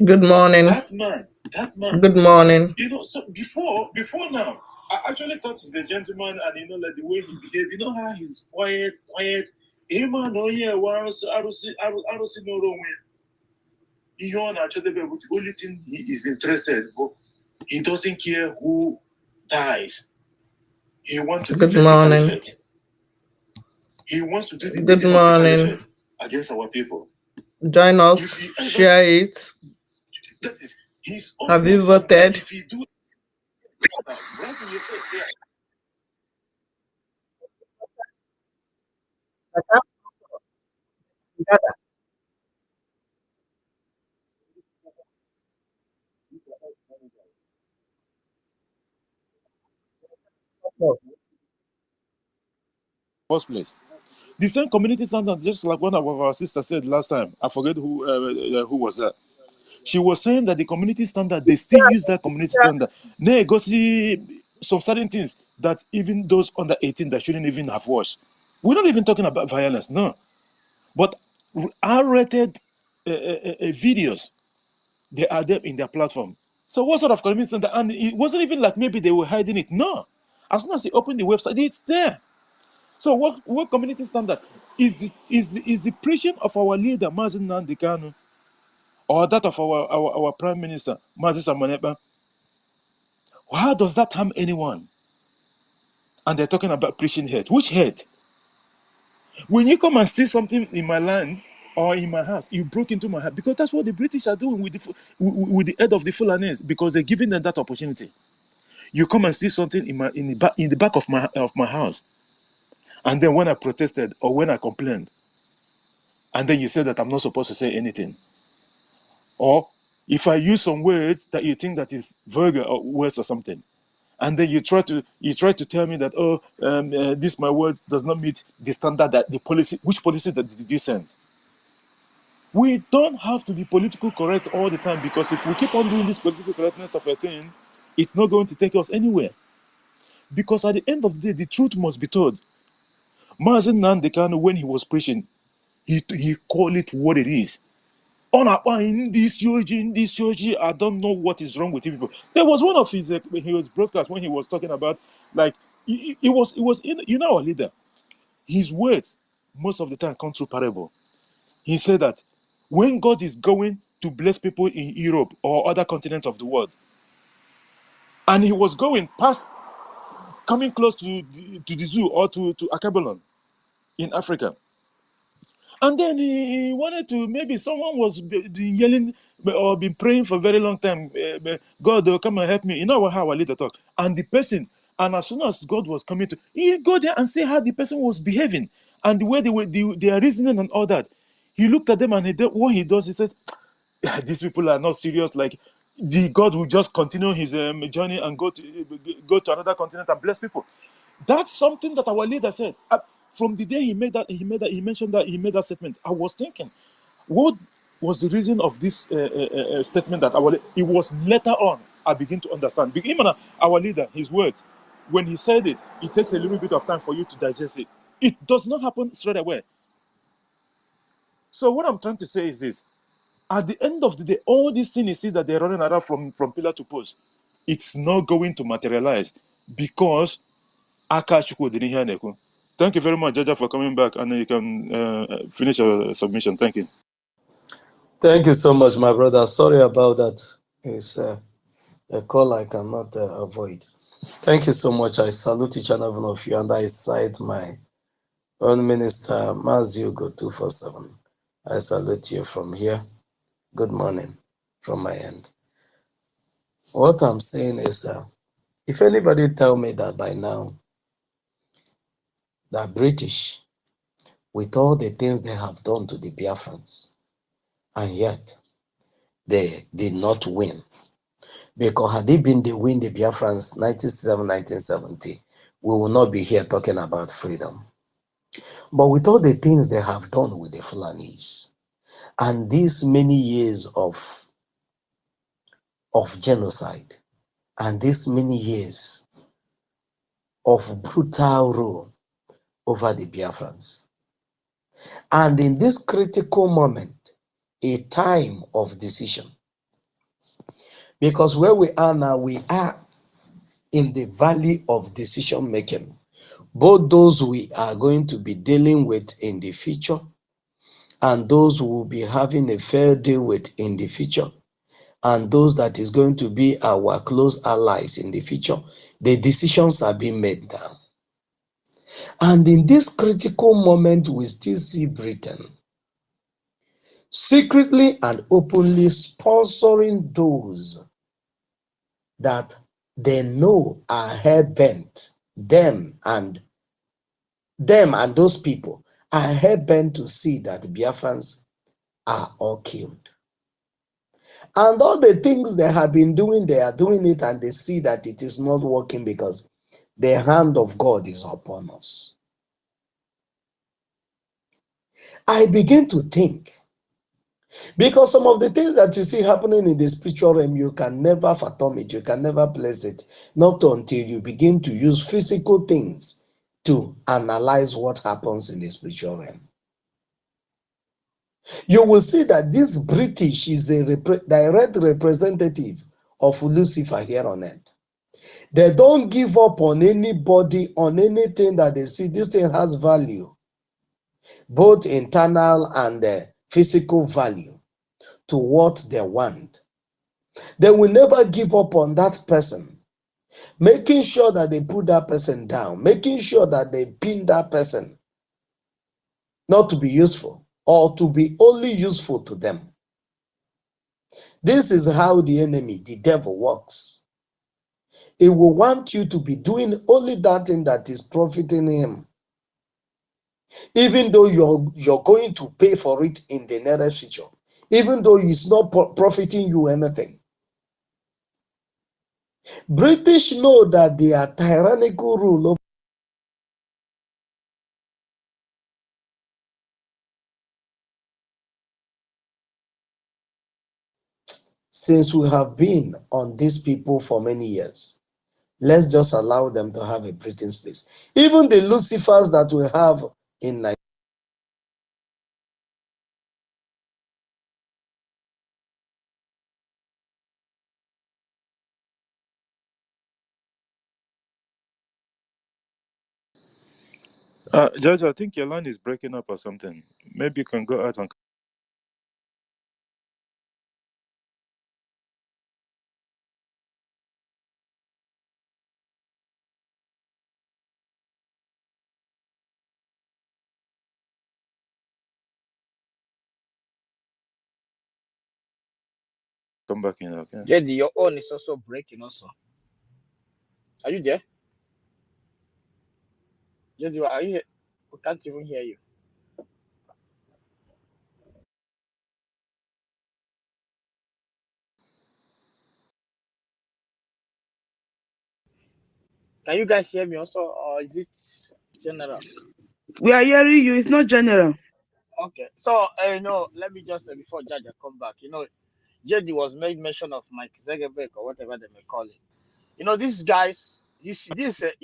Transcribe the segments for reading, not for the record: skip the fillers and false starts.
Good morning. That man. Good morning. So before now, I actually thought he's a gentleman, and like the way he behaved, how he's quiet. Him and no yeah, I don't see no wrong with. The only thing he is interested, but he doesn't care who dies. He wants to Good defend the morning. caliphate. He wants to do the Good bidding of the morning. caliphate against our people. Join us, share it. That is, he's Have you voted? If he do right in your face there. First place. The same community standard, just like one of our sisters said last time. I forget who was that. She was saying that the community standard, they still use that community standard. They go see some certain things that even those under 18 that shouldn't even have watched. We're not even talking about violence, no. But R-rated videos, they are there in their platform. So what sort of community standard? And it wasn't even like maybe they were hiding it. No. As soon as they open the website, it's there. So what community standard is the preaching of our leader Mazi Nnamdi Kanu, or that of our prime minister Mazi Samanepa? How does that harm anyone? And they're talking about preaching hate. Which hate? When you come and steal something in my land or in my house, you broke into my house, because that's what the British are doing with the head of the Fulanis, because they're giving them that opportunity. You come and steal something in the back of my house, and then when I protested or when I complained, and then you said that I'm not supposed to say anything. Or if I use some words that you think that is vulgar or words or something, and then you try to tell me that this my word does not meet the standard that the policy. Which policy that did you send? We don't have to be political correct all the time, because if we keep on doing this political correctness of a thing, it's not going to take us anywhere. Because at the end of the day, the truth must be told. Mazi Nnamdi Kanu, when he was preaching, he called it what it is. In this yoji, I don't know what is wrong with you people. There was one of his broadcast when he was talking about, like, it was our leader. His words most of the time come through parable. He said that when God is going to bless people in Europe or other continents of the world, and he was coming close to the zoo or to Akabalon in Africa. And then he wanted to, maybe someone was yelling or been praying for a very long time, God, come and help me. You know how our leader talk. And the person, and as soon as God was coming to, he go there and see how the person was behaving and the way they are reasoning and all that. He looked at them, and what he does, he says, these people are not serious. Like, the God will just continue his journey and go to another continent and bless people. That's something that our leader said. From the day he made that statement, I was thinking, what was the reason of this statement that it was later on I begin to understand. Even our leader, his words, when he said it, it takes a little bit of time for you to digest it. It does not happen straight away. So what I'm trying to say is this: at the end of the day, all these things you see that they're running around from pillar to post, it's not going to materialize, because Akachukwu didn't hear Neko. Thank you very much, Jaja, for coming back, and you can finish your submission. Thank you. Thank you so much, my brother. Sorry about that. It's a call I cannot avoid. Thank you so much. I salute each and every one of you, and I cite my own minister, Maziugo 247. I salute you from here. Good morning from my end. What I'm saying is, if anybody tell me that by now, that British, with all the things they have done to the Biafrans, and yet they did not win. Because had it been they win the Biafrans 1967, 1970, we will not be here talking about freedom. But with all the things they have done with the Fulanis, and these many years of genocide, and these many years of brutal rule over the Biafrans, and in this critical moment, a time of decision, Because where we are now, we are in the valley of decision making. Both those we are going to be dealing with in the future and those we will be having a fair deal with in the future and those that is going to be our close allies in the future, the decisions are being made now. And in this critical moment, we still see Britain secretly and openly sponsoring those that they know are hell-bent, them and those people are hell-bent to see that Biafrans are all killed. And all the things they have been doing, they are doing it and they see that it is not working because the hand of God is upon us. I begin to think, because some of the things that you see happening in the spiritual realm, you can never fathom it, you can never place it, not until you begin to use physical things to analyze what happens in the spiritual realm. You will see that this British is a direct representative of Lucifer here on earth. They don't give up on anybody, on anything that they see. This thing has value, both internal and physical value to what they want. They will never give up on that person, making sure that they put that person down, making sure that they pin that person not to be useful or to be only useful to them. This is how the enemy, the devil, works. He will want you to be doing only that thing that is profiting him, even though you're going to pay for it in the nearest future, even though it's not profiting you anything. British know that they are tyrannical rule over. Since we have been on these people for many years, let's just allow them to have a breathing space. Even the Lucifers that we have in Nigeria. Judge, I think your line is breaking up or something. Maybe you can go out and come back in, okay? Jedi, your own is also breaking also. Are you there? Jedi, are you here? We can't even hear you. Can you guys hear me also, or is it general? We are hearing you. It's not general. Okay. So, let me just before Jaja come back, Jedi was made mention of Mike Zegebek or whatever they may call it. These guys, you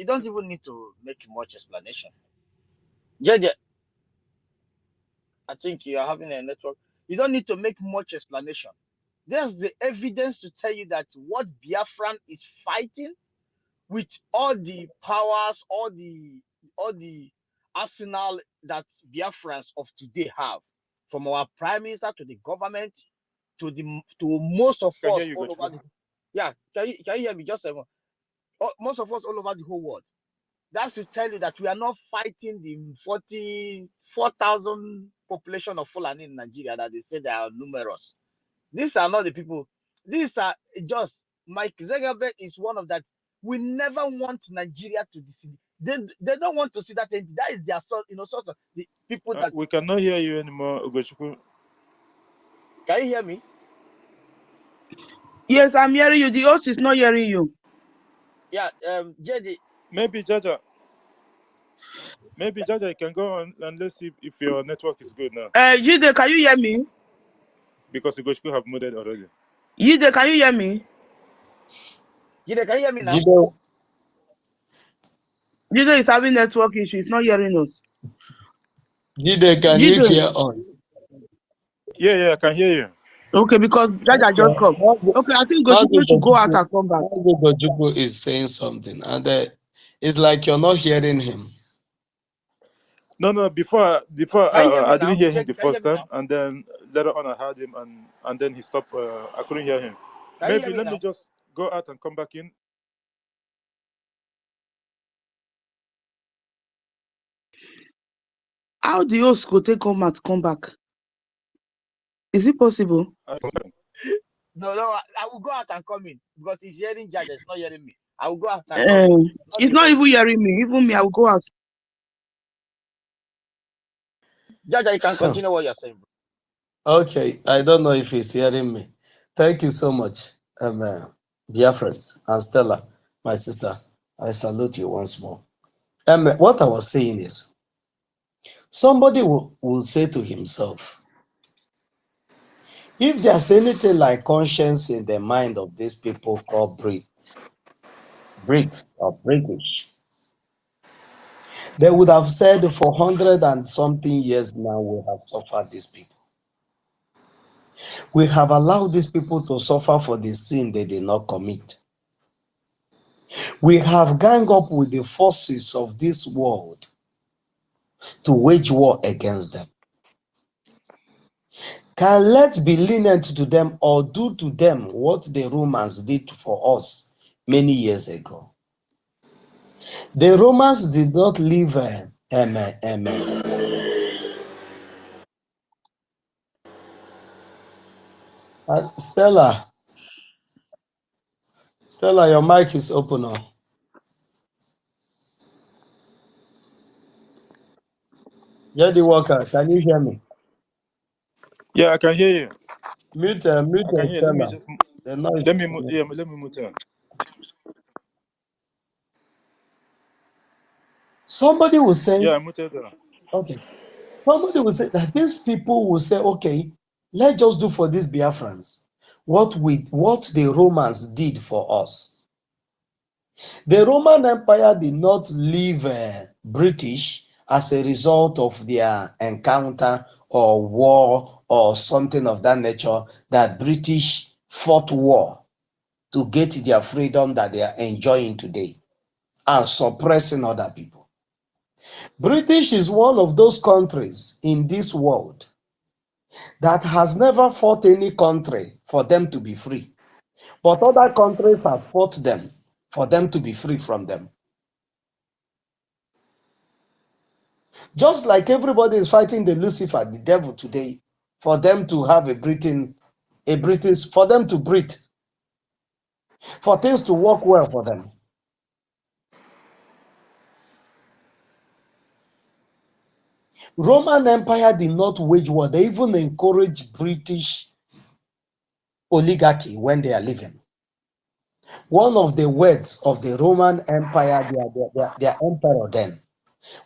don't even need to make much explanation. Jedi, I think you are having a network. You don't need to make much explanation. There's the evidence to tell you that what Biafran is fighting with all the powers, all the arsenal that Biafrans of today have, from our prime minister to the government to most of I can hear us you, all over Gochku. yeah, can you hear me just a moment? Most of us all over the whole world. That's to tell you that we are not fighting the 44,000 population of Fulani in Nigeria that they say they are numerous. These are not the people. These are just Mike Zegerberg is one of that. We never want Nigeria to deceive. They don't want to see that. That is their sort, sort of the people that. We cannot hear you anymore, Gochku. Can you hear me? Yes, I'm hearing you. The host is not hearing you. Yeah, JD. Maybe Jaja, you can go on and let's see if your network is good now. Jide, can you hear me? Because the Gochku have muted already. Jide, can you hear me? Jide, can you hear me now? Jide is having network issue. He's not hearing us. Jide, can you hear us? Yeah, I can hear you. Okay, because Jaja just come. Okay, I think Goshukwu should go out and come back. Gojuku is saying something, and it's like you're not hearing him. No. Before Can you hear me I now? didn't hear him Check, the can you first hear me time, now? and then later on I heard him, and then he stopped. I couldn't hear him. Can you hear Maybe me let me now? just go out and come back in. How the host go take come out, come back? Is it possible? No, I will go out and come in because he's hearing Jaja, it's not hearing me. I will go out and come in. It's not even hearing me. Even me, I will go out. Jaja, you can continue what you're saying, bro. Okay, I don't know if he's hearing me. Thank you so much, Biafrans and Stella, my sister. I salute you once more. What I was saying is, somebody will say to himself, if there's anything like conscience in the mind of these people called Brits or British, they would have said for 100 and something years now we have suffered these people. We have allowed these people to suffer for the sin they did not commit. We have gang up with the forces of this world to wage war against them. Can let's be lenient to them or do to them what the Romans did for us many years ago. The Romans did not leave Stella, your mic is open now. Jody Walker, can you hear me? Yeah, I can hear you. Mute I can hear. Let me Stella. just The noise. let me mute her. Somebody will say, Yeah, I muted her. okay. Somebody will say that these people will say, okay, let's just do for these Biafrans what the Romans did for us. The Roman Empire did not leave British as a result of their encounter or war or something of that nature, that British fought war to get their freedom that they are enjoying today and suppressing other people. British is one of those countries in this world that has never fought any country for them to be free. But other countries have fought them for them to be free from them. Just like everybody is fighting the Lucifer, the devil today, for them to have for them to breathe, for things to work well for them. Roman Empire did not wage war. They even encourage British oligarchy when they are living. One of the words of the Roman Empire, their emperor then,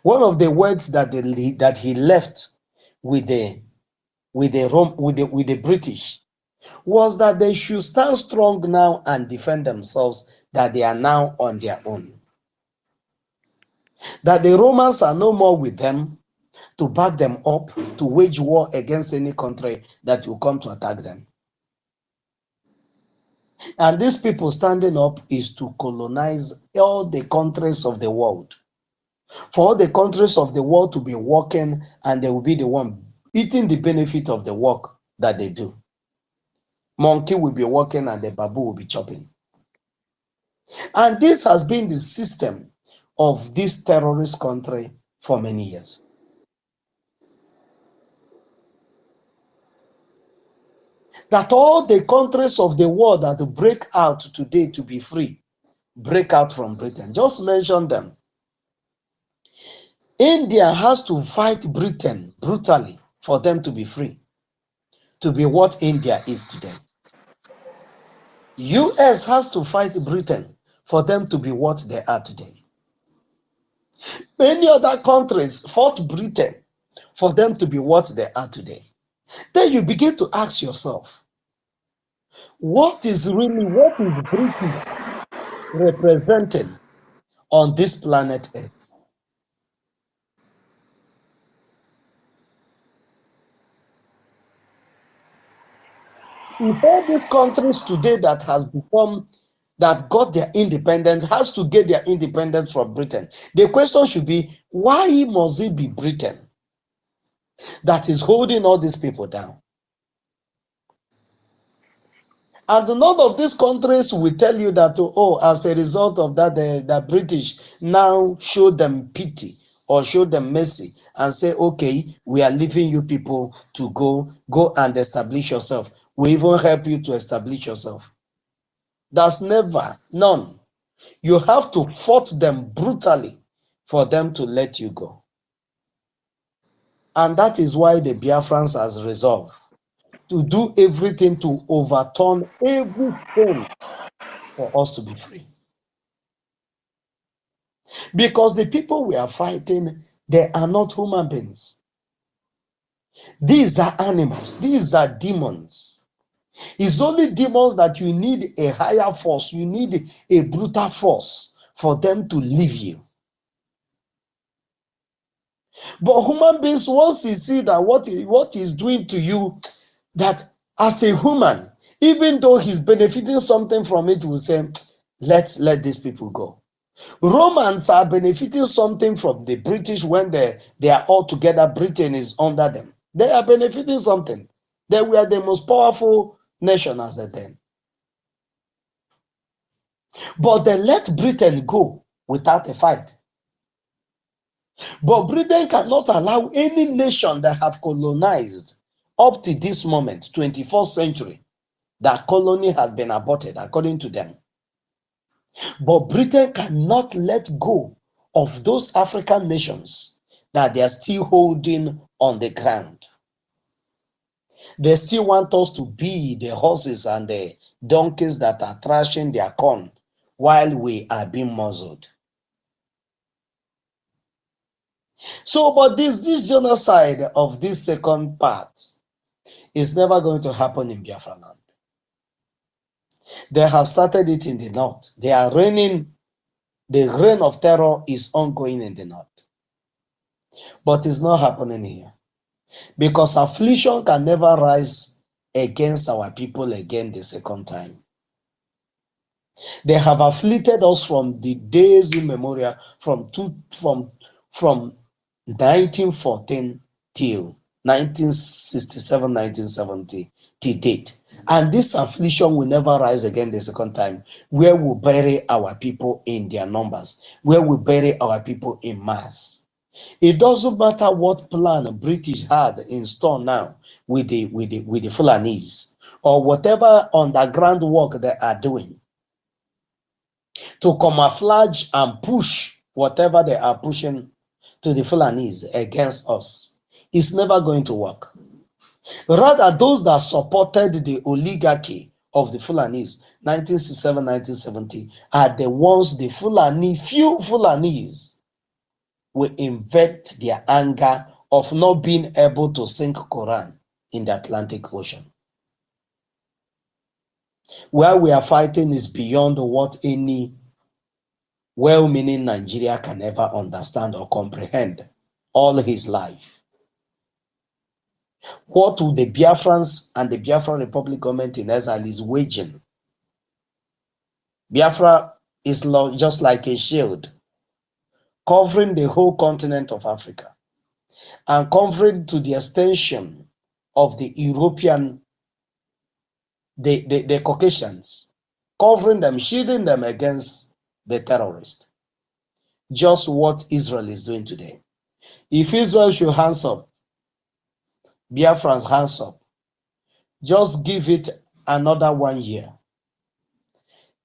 one of the words that he left with the British was that they should stand strong now and defend themselves, that they are now on their own. That the Romans are no more with them to back them up, to wage war against any country that will come to attack them. And these people standing up is to colonize all the countries of the world. For all the countries of the world to be working, and they will be the one eating the benefit of the work that they do. Monkey will be working and the babu will be chopping. And this has been the system of this terrorist country for many years. That all the countries of the world that break out today to be free, break out from Britain. Just mention them. India has to fight Britain brutally for them to be free, to be what India is today. US has to fight Britain for them to be what they are today. Many other countries fought Britain for them to be what they are today. Then you begin to ask yourself, what is Britain representing on this planet Earth? If all these countries today that has become, that got their independence, has to get their independence from Britain, the question should be, why must it be Britain that is holding all these people down? And none of these countries will tell you that, oh, as a result of that, the British now show them pity or show them mercy and say, okay, we are leaving you people to go and establish yourself. We even help you to establish yourself. That's never, none. You have to fight them brutally for them to let you go. And that is why the Biafrans has resolved to do everything to overturn every stone for us to be free. Because the people we are fighting, they are not human beings. These are animals. These are demons. It's only demons that you need a higher force. You need a brutal force for them to leave you. But human beings, once you see that what he's doing to you, that as a human, even though he's benefiting something from it, will say, let's let these people go. Romans are benefiting something from the British when they are all together. Britain is under them. They are benefiting something. They were the most powerful nation as a then. But they let Britain go without a fight. But Britain cannot allow any nation that have colonized up to this moment, 21st century, that colony has been aborted according to them. But Britain cannot let go of those African nations that they are still holding on the ground. They still want us to be the horses and the donkeys that are thrashing their corn while we are being muzzled. So, but this genocide of this second part is never going to happen in Biafra land. They have started it in the north. They are reigning. The reign of terror is ongoing in the north. But it's not happening here. Because affliction can never rise against our people again the second time. They have afflicted us from the days immemorial, from 1914 till 1967, 1970 till date. And this affliction will never rise again the second time, where we bury our people in their numbers, where we bury our people in mass. It doesn't matter what plan British had in store now with the Fulanese, or whatever underground work they are doing to camouflage and push whatever they are pushing to the Fulanese against us. It's never going to work. Rather, those that supported the oligarchy of the Fulanese 1967, 1970 are the ones, the few Fulanese will invent their anger of not being able to sink Quran in the Atlantic Ocean. Where we are fighting is beyond what any well-meaning Nigeria can ever understand or comprehend all his life. What will the Biafrans and the Biafra Republic government in exile is waging? Biafra is just like a shield covering the whole continent of Africa and covering to the extension of the European, the Caucasians, covering them, shielding them against the terrorists. Just what Israel is doing today. If Israel should hands up, Biafrans hands up, just give it another 1 year.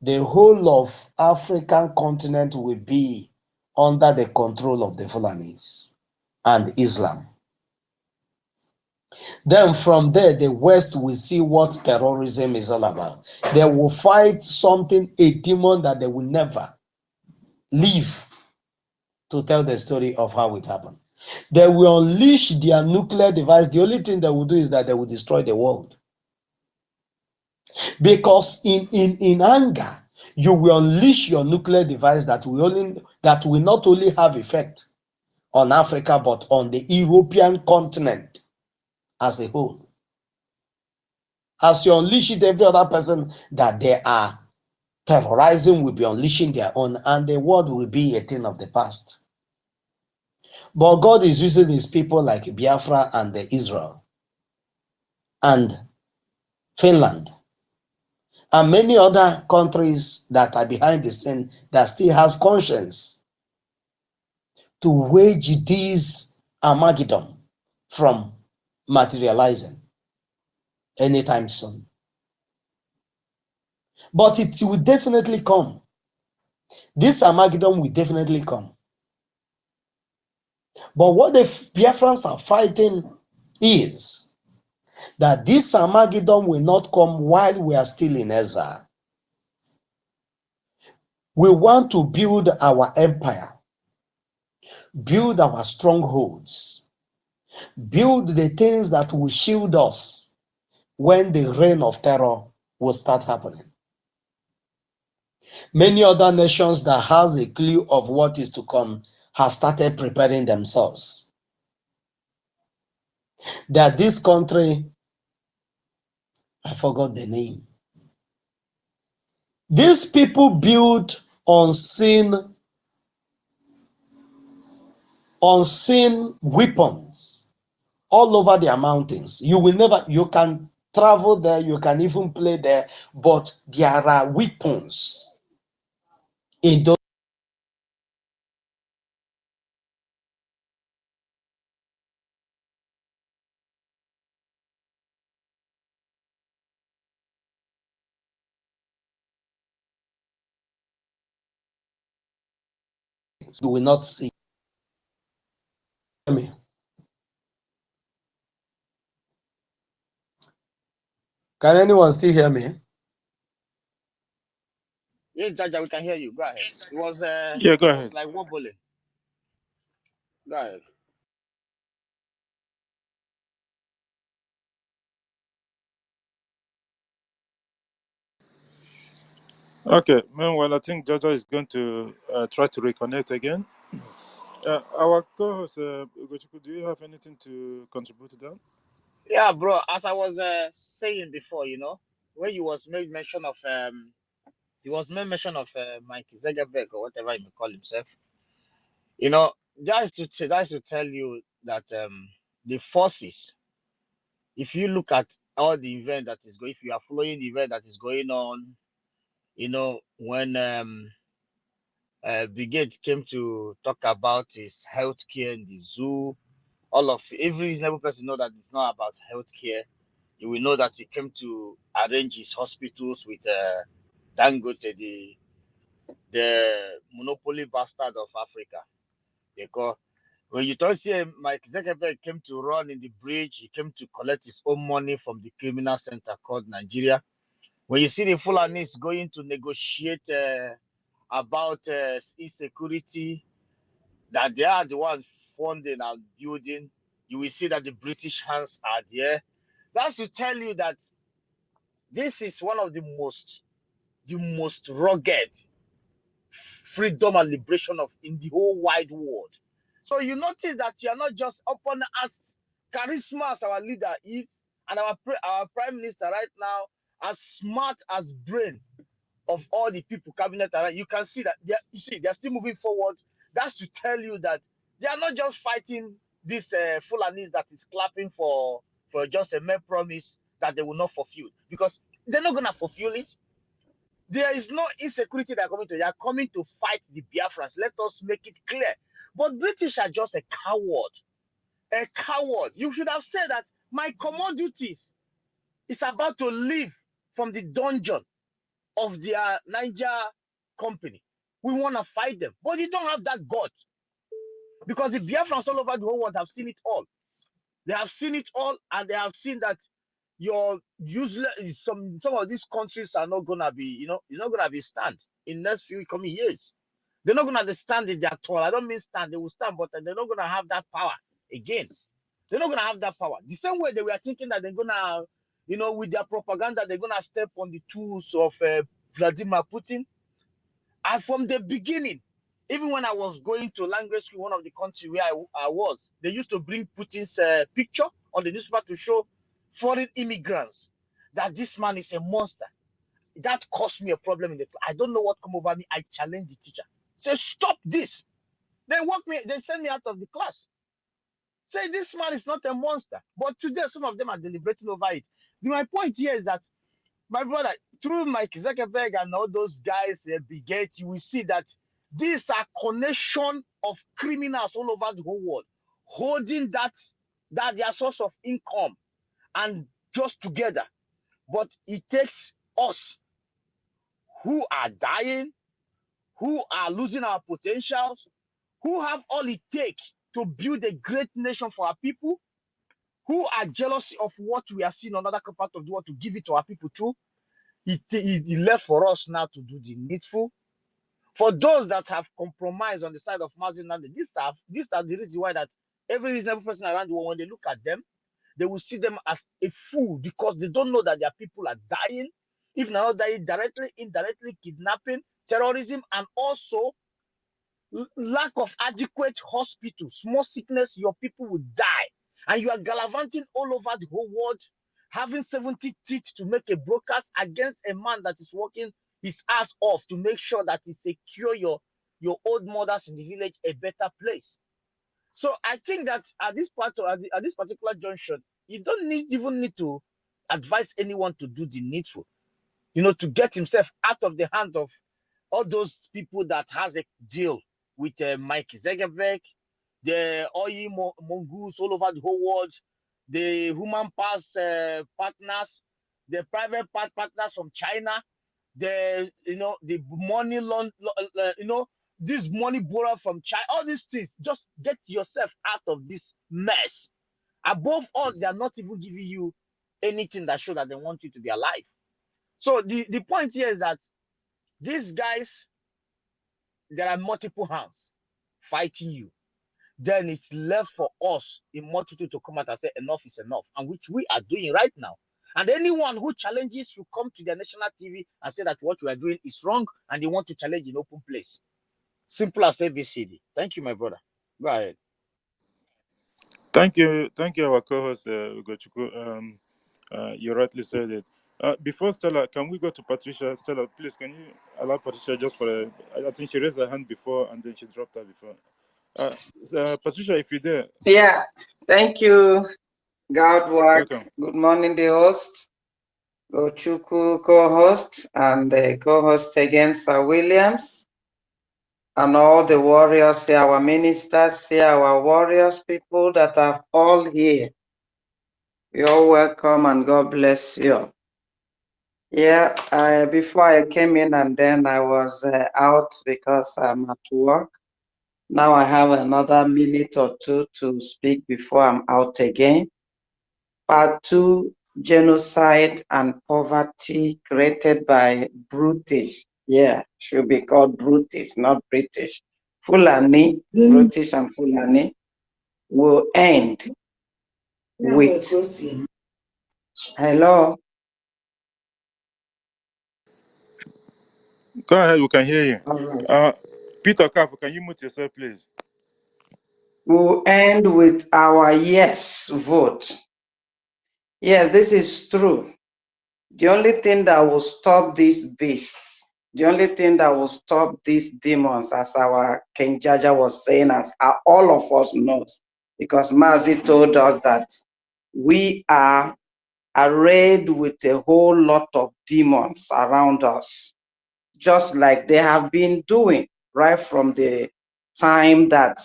The whole of African continent will be under the control of the Fulanese and Islam. Then from there, the West will see what terrorism is all about. They will fight something, a demon that they will never leave to tell the story of how it happened. They will unleash their nuclear device. The only thing they will do is that they will destroy the world. Because in anger, you will unleash your nuclear device that will not only have effect on Africa, but on the European continent as a whole. As you unleash it, every other person that they are terrorizing will be unleashing their own, and the world will be a thing of the past. But God is using his people like Biafra and Israel and Finland and many other countries that are behind the scene that still have conscience to wage this Armageddon from materializing anytime soon. But it will definitely come. This Armageddon will definitely come. But what the Biafrans are fighting is that this Armageddon will not come while we are still in exile. We want to build our empire, build our strongholds, build the things that will shield us when the reign of terror will start happening. Many other nations that has a clue of what is to come have started preparing themselves. That this country, I forgot the name. These people build unseen weapons all over their mountains. You can travel there, you can even play there, but there are weapons in those. You will not see. Me. Can anyone still hear me? Yes, Jaja, we can hear you. Go ahead. It was Yeah, go ahead. like wobbling. Go ahead. Okay. Meanwhile, I think Jaja is going to try to reconnect again. Our co-host, Ugochukwu, do you have anything to contribute to that? Yeah, bro. As I was saying before, when you was made mention of Mike Zegerberg or whatever he may call himself, that's to tell you that the forces, if you look at all the event that is going, if you are following the event that is going on, when Brigade came to talk about his healthcare in the zoo, every person know that it's not about healthcare. You will know that he came to arrange his hospitals with Dangote, the monopoly bastard of Africa. Because when you talk see Mike Zuckerberg came to run in the bridge, he came to collect his own money from the criminal center called Nigeria. When you see the Fulanis going to negotiate about insecurity, that they are the ones funding and building, you will see that the British hands are there. That's to tell you that this is one of the most rugged freedom and liberation of in the whole wide world. So you notice that you are not just upon as charisma as our leader is, and our prime minister right now, as smart as brain of all the people cabinet around. You can see that they're still moving forward. That's to tell you that they are not just fighting this Fulani that is clapping for just a mere promise that they will not fulfill, because they're not gonna fulfill it. There is no insecurity they are coming to. They are coming to fight the Biafrans. Let us make it clear. But British are just a coward. A coward. You should have said that my commodities is about to leave from the dungeon of their Niger company. We want to fight them. But you don't have that God. Because the Biafrans all over the whole world have seen it all. They have seen it all, and they have seen that your useless some of these countries are not gonna be, it's not gonna be stand in next few coming years. They're not gonna stand it at all. I don't mean stand, they will stand, but they're not gonna have that power again. They're not gonna have that power. The same way they were thinking that they're gonna, with their propaganda, they're gonna step on the tools of Vladimir Putin. And from the beginning, even when I was going to language school, one of the country where I was, they used to bring Putin's picture on the newspaper to show foreign immigrants that this man is a monster. That caused me a problem in the class. I don't know what come over me. I challenged the teacher. Say, stop this. They walk me, they send me out of the class. Say this man is not a monster. But today some of them are deliberating over it. My point here is that, my brother, through Mike Zuckerberg and all those guys, Brigade, you will see that these are connection of criminals all over the whole world, holding that their source of income and just together. But it takes us who are dying, who are losing our potentials, who have all it takes to build a great nation for our people, who are jealous of what we are seeing on other part of the world, to give it to our people too. It left for us now to do the needful. For those that have compromised on the side of Mazin, these are the reasons why that every reasonable person around the world, when they look at them, they will see them as a fool, because they don't know that their people are dying. If not dying directly, indirectly, kidnapping, terrorism, and also lack of adequate hospital. Small sickness, your people will die. And you are gallivanting all over the whole world, having 70 teeth to make a broadcast against a man that is working his ass off to make sure that he secure your old mothers in the village a better place. So I think that at this at this particular junction, you don't even need to advise anyone to do the needful, to get himself out of the hand of all those people that has a deal with Mike Zuckerberg, the oil mongoose all over the whole world, the human pass partners, the private part partners from China, the money this money borrow from China, all these things. Just get yourself out of this mess. Above all, they are not even giving you anything that shows that they want you to be alive. So the point here is that these guys, there are multiple hands fighting you. Then it's left for us in multitude to come out and say enough is enough, and which we are doing right now. And anyone who challenges should come to their national TV and say that what we are doing is wrong, and they want to challenge in open place. Simple as ABCD. Thank you, my brother. Go ahead. Thank you, our co-host Ugochukwu. You rightly said it. Before Stella, can we go to Patricia? Stella, please, can you allow Patricia just for a... I think she raised her hand before and then she dropped her before. Patricia, if you're there. Yeah, thank you, God work. Welcome. Good morning, the host, Gochuku co-host, and the co-host again, Sir Williams, and all the warriors here, our ministers here, our warriors, people that are all here. You're welcome and God bless you. Yeah, before I came in and then I was out because I'm at work. Now I have another minute or two to speak before I'm out again. Part 2, genocide and poverty created by British. Yeah, should be called British, not British. Fulani, British and Fulani will end with... Hello? Go ahead, we can hear you. All right. Peter Kafu, can you mute yourself, please? We'll end with our yes vote. Yes, this is true. The only thing that will stop these beasts, the only thing that will stop these demons, as our King Jaja was saying, as all of us knows, because Mazi told us that we are arrayed with a whole lot of demons around us, just like they have been doing right from the time that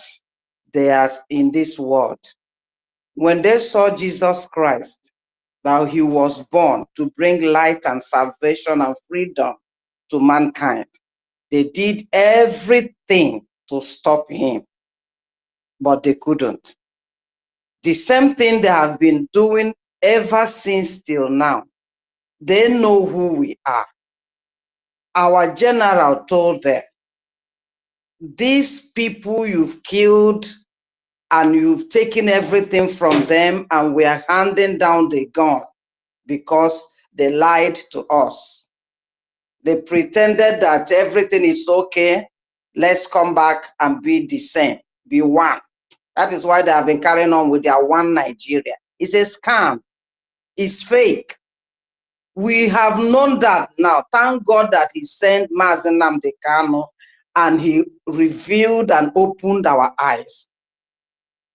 they are in this world. When they saw Jesus Christ, that he was born to bring light and salvation and freedom to mankind, they did everything to stop him, but they couldn't. The same thing they have been doing ever since till now. They know who we are. Our general told them, these people you've killed and you've taken everything from them, and we are handing down the gun because they lied to us. They pretended that everything is okay. Let's come back and be the same, be one. That is why they have been carrying on with their one Nigeria. It's a scam. It's fake. We have known that now. Thank God that he sent Mazi Nnamdi Kanu and he revealed and opened our eyes.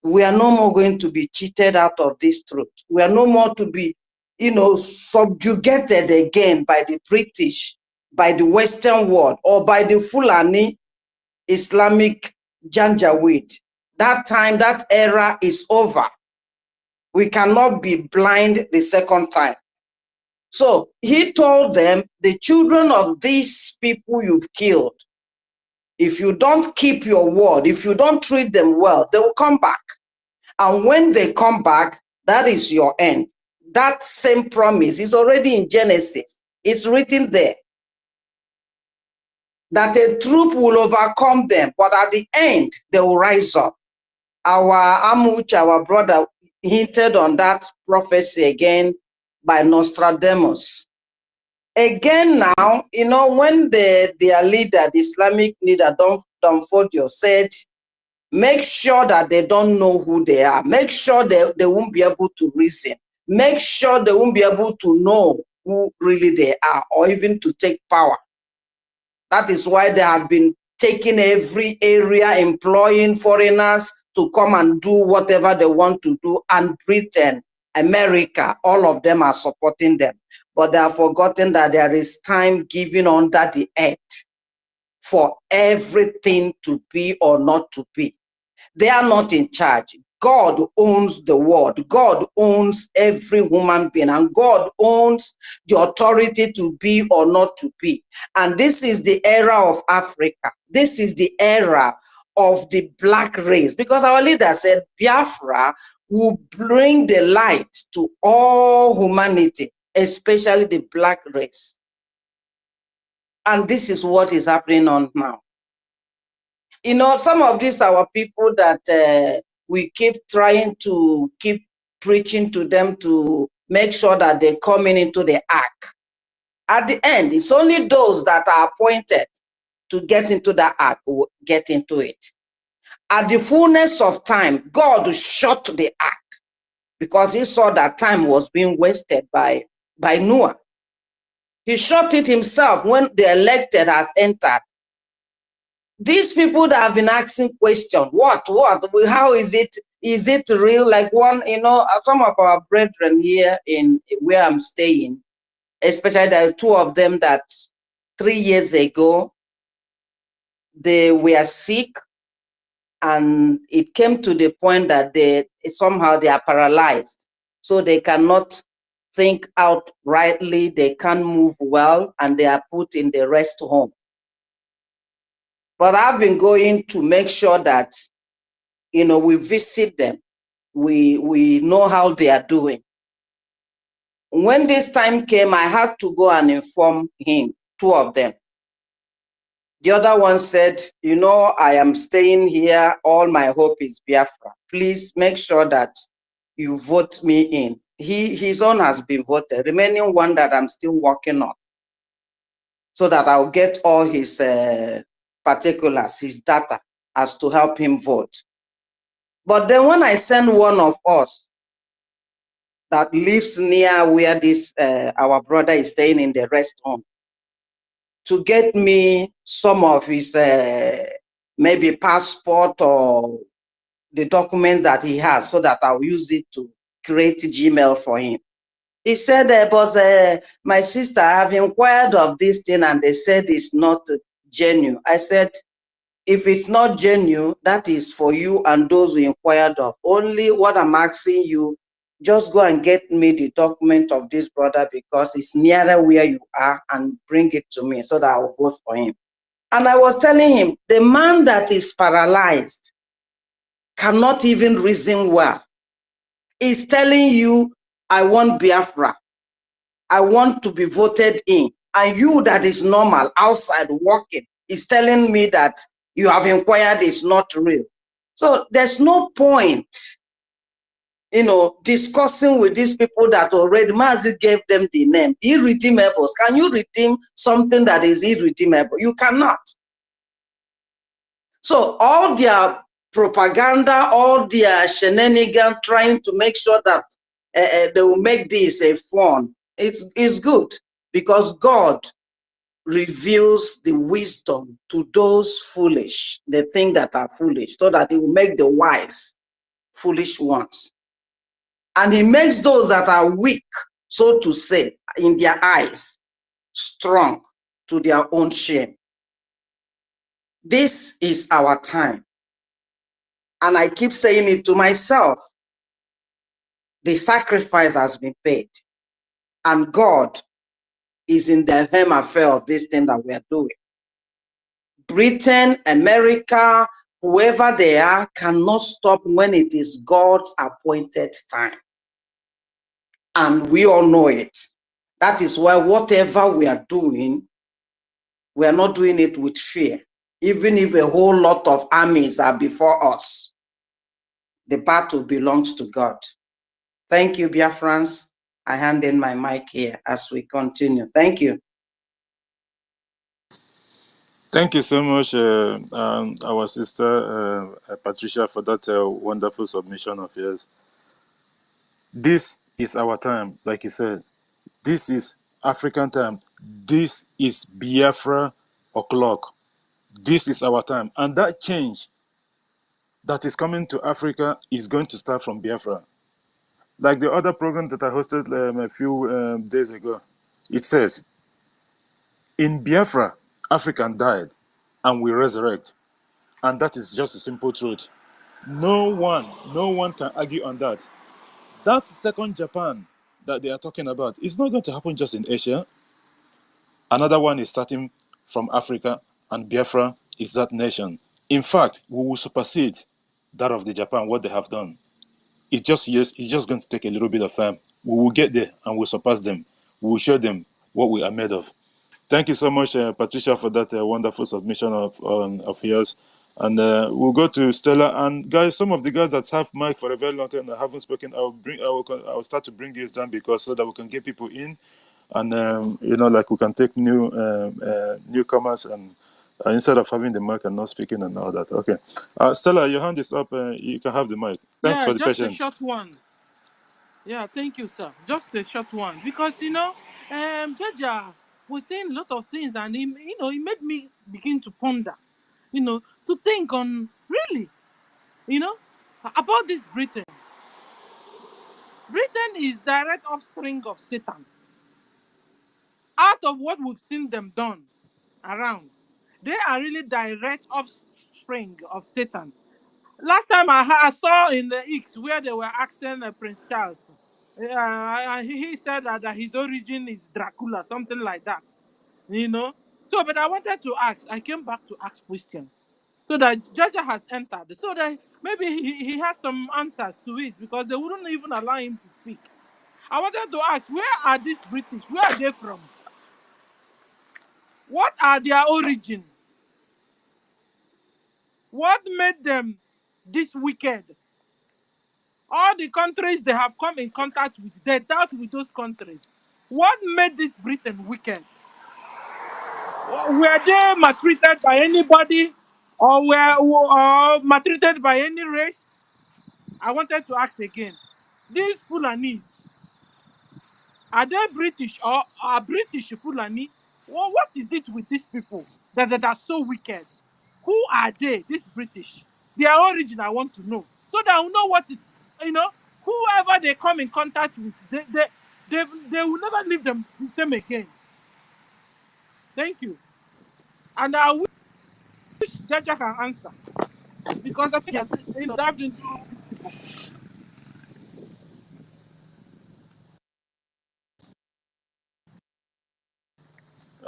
We are no more going to be cheated out of this truth. We are no more to be, subjugated again by the British, by the Western world, or by the Fulani Islamic Janjaweed. That time, that era is over. We cannot be blind the second time. So he told them, the children of these people you've killed, if you don't keep your word, if you don't treat them well, they will come back. And when they come back, that is your end. That same promise is already in Genesis. It's written there that a troop will overcome them, but at the end, they will rise up. Our Amuch, our brother, hinted on that prophecy again by Nostradamus. Again now, when their leader, the Islamic leader, Don Fodio, said, make sure that they don't know who they are. Make sure they won't be able to reason. Make sure they won't be able to know who really they are or even to take power. That is why they have been taking every area, employing foreigners to come and do whatever they want to do. And Britain, America, all of them are supporting them. But they have forgotten that there is time given under the earth for everything to be or not to be. They are not in charge. God owns the world. God owns every human being, and God owns the authority to be or not to be. And this is the era of Africa. This is the era of the black race, because our leader said Biafra will bring the light to all humanity, especially the black race. And this is what is happening on now. Some of these our people that we keep trying to keep preaching to them to make sure that they come into the ark. At the end, it's only those that are appointed to get into the ark who get into it. At the fullness of time, God shut the ark because he saw that time was being wasted by Noah. He shut it himself when the elected has entered. These people that have been asking questions, how is it real? Like some of our brethren here in where I'm staying, especially the two of them that 3 years ago, they were sick and it came to the point that they are paralyzed. So they cannot think out rightly, they can't move well, and they are put in the rest home. But I've been going to make sure that, we visit them. We know how they are doing. When this time came, I had to go and inform him, two of them. The other one said, I am staying here. All my hope is Biafra. Please make sure that you vote me in. His own has been voted. Remaining one that I'm still working on, so that I'll get all his particulars, his data, as to help him vote. But then when I send one of us that lives near where this our brother is staying in the rest home to get me some of his maybe passport or the documents that he has, so that I'll use it to create Gmail for him. He said, but my sister, I have inquired of this thing and they said it's not genuine. I said, if it's not genuine, that is for you and those who inquired of. Only what I'm asking you, just go and get me the document of this brother because it's nearer where you are, and bring it to me so that I'll vote for him. And I was telling him, the man that is paralyzed cannot even reason well. He's telling you, I want Biafra. I want to be voted in. And you that is normal, outside working, is telling me that you have inquired is not real. So there's no point, discussing with these people that already Mazi gave them the name, irredeemables. Can you redeem something that is irredeemable? You cannot. So all their propaganda, all their shenanigans, trying to make sure that they will make this a fun. It's good because God reveals the wisdom to those foolish, the things that are foolish, so that he will make the wise foolish ones. And he makes those that are weak, so to say, in their eyes, strong to their own shame. This is our time. And I keep saying it to myself. The sacrifice has been paid. And God is in the hem affair of this thing that we are doing. Britain, America, whoever they are, cannot stop when it is God's appointed time. And we all know it. That is why whatever we are doing, we are not doing it with fear. Even if a whole lot of armies are before us, the battle belongs to God. Thank you, Biafrans. I hand in my mic here as we continue. Thank you. Thank you so much, our sister Patricia, for that wonderful submission of yours. This is our time, like you said. This is African time. This is Biafra o'clock. This is our time. And that change that is coming to Africa is going to start from Biafra. Like the other program that I hosted a few days ago, it says, in Biafra, African died and we resurrect. And that is just a simple truth. No one can argue on that. That second Japan that they are talking about is not going to happen just in Asia. Another one is starting from Africa, and Biafra is that nation. In fact, we will supersede that of the Japan, what they have done. It's just going to take a little bit of time. We will get there and we'll surpass them. We will show them what we are made of. Thank you so much, Patricia, for that wonderful submission of yours. And we'll go to Stella. And guys, some of the guys that have mic for a very long time that haven't spoken, I'll start to bring you down because so that we can get people in, and like we can take newcomers and instead of having the mic and not speaking and all that. Okay, Stella, your hand is up. You can have the mic. Thanks for the just patience. a short one. Yeah, thank you, sir. Just a short one because Jaja was saying a lot of things, and he made me begin to ponder, to think on really, about this Britain. Britain is direct offspring of Satan. Out of what we've seen them done around, they are really direct offspring of Satan. Last time I saw in the X where they were asking Prince Charles, he said that his origin is Dracula, something like that, So, but I wanted to ask. I came back to ask questions, so that Jaja has entered, so that maybe he has some answers to it because they wouldn't even allow him to speak. I wanted to ask, where are these British? Where are they from? What are their origin? What made them this wicked? All the countries they have come in contact with, they dealt with those countries. What made this Britain wicked? Were they maltreated by anybody, or were maltreated by any race? I wanted to ask again. These Fulanis, are they British or are British Fulani? Well, what is it with these people that are so wicked? Who are they, these British? Their origin, I want to know. So that I know what is, whoever they come in contact with, they will never leave them the same again. Thank you. And I wish Jaja can answer. Because I think he has dived into these people.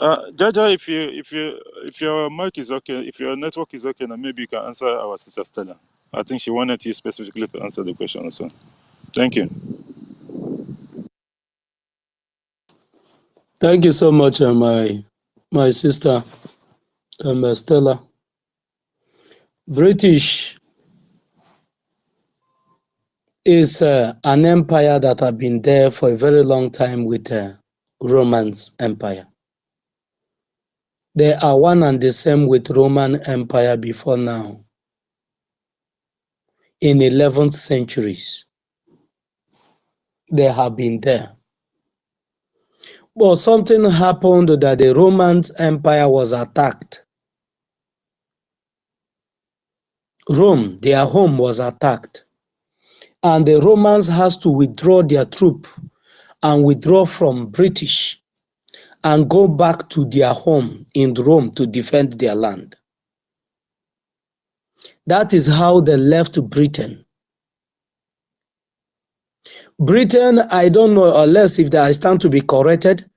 Jaja, if your mic is okay, if your network is okay, then maybe you can answer our sister Stella. I think she wanted you specifically to answer the question also. Thank you. Thank you so much, my sister, Stella. British is an empire that have been there for a very long time with Roman's empire. They are one and the same with Roman Empire before now. In 11th centuries, they have been there. But something happened that the Roman Empire was attacked. Rome, their home, was attacked. And the Romans has to withdraw their troop and withdraw from British and go back to their home in Rome to defend their land. That is how they left Britain. Britain, I don't know, unless if I stand to be corrected,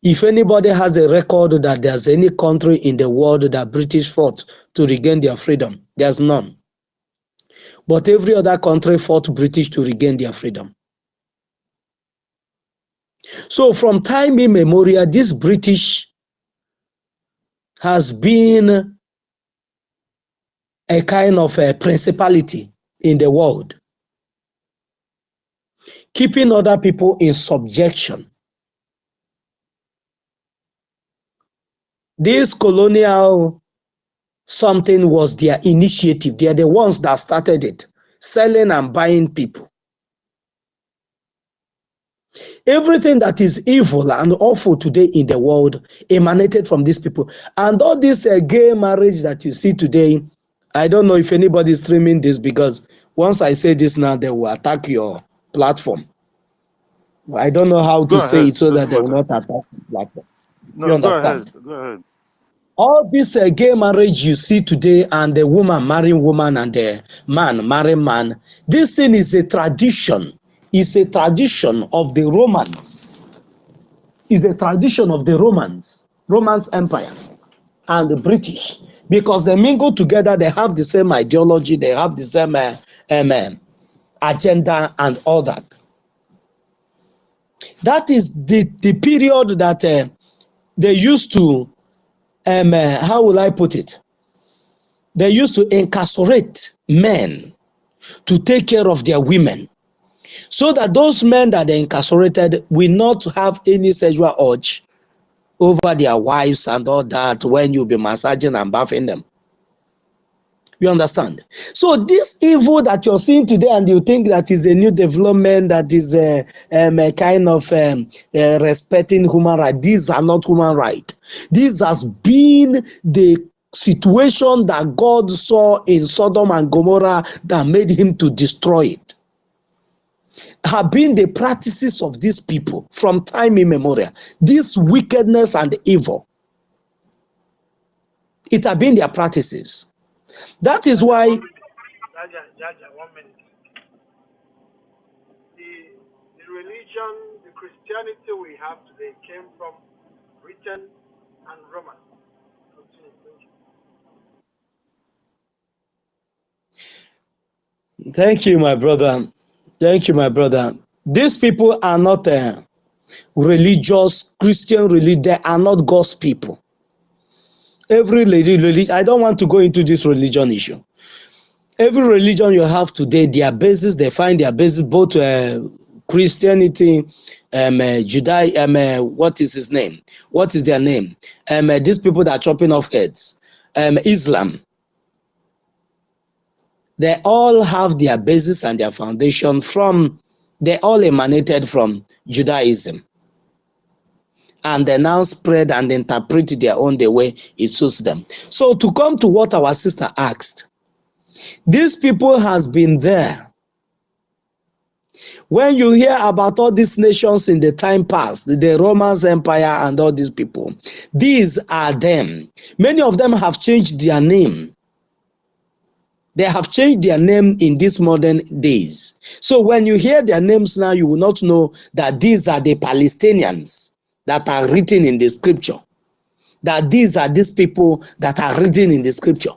if anybody has a record that there's any country in the world that British fought to regain their freedom, there's none. But every other country fought British to regain their freedom. So from time immemorial, this British has been a kind of a principality in the world, keeping other people in subjection. This colonial something was their initiative. They are the ones that started it, selling and buying people. Everything that is evil and awful today in the world emanated from these people. And all this gay marriage that you see today, I don't know if anybody is streaming this, because once I say this now, they will attack your platform. I don't know how Go to say ahead. it so that Doesn't they will matter. not attack the platform. You No, go ahead. understand? Go ahead. All this gay marriage you see today, and the woman marrying woman and the man marrying man, this thing is a tradition. It's a tradition of the Romans. It's a tradition of the Romans Empire and the British, because they mingle together. They have the same ideology. They have the same agenda and all that. That is the period that they used to, how will I put it? They used to incarcerate men to take care of their women, so that those men that they incarcerated will not have any sexual urge over their wives and all that when you be massaging and bathing them. You understand? So this evil that you're seeing today, and you think that is a new development, that is a kind of respecting human rights. These are not human rights. This has been the situation that God saw in Sodom and Gomorrah that made him to destroy it. Have been the practices of these people from time immemorial. This wickedness and evil, it have been their practices. That is why Jaja, 1 minute. The religion, the Christianity we have today came from Britain and Roman. thank you, my brother. Thank you, my brother. These people are not religious, Christian religion. They are not God's people. Every religion, I don't want to go into this religion issue. Every religion you have today, their basis, they find their basis, both Christianity, Judaism, what is his name? What is their name? These people that are chopping off heads, Islam. They all have their basis and their foundation from, they all emanated from Judaism. And they now spread and interpret their own the way it suits them. So to come to what our sister asked, these people has been there. When you hear about all these nations in the time past, the Roman Empire and all these people, these are them. Many of them have changed their name. They have changed their name in these modern days. So when you hear their names now, you will not know that these are the Palestinians that are written in the scripture. That these are these people that are written in the scripture.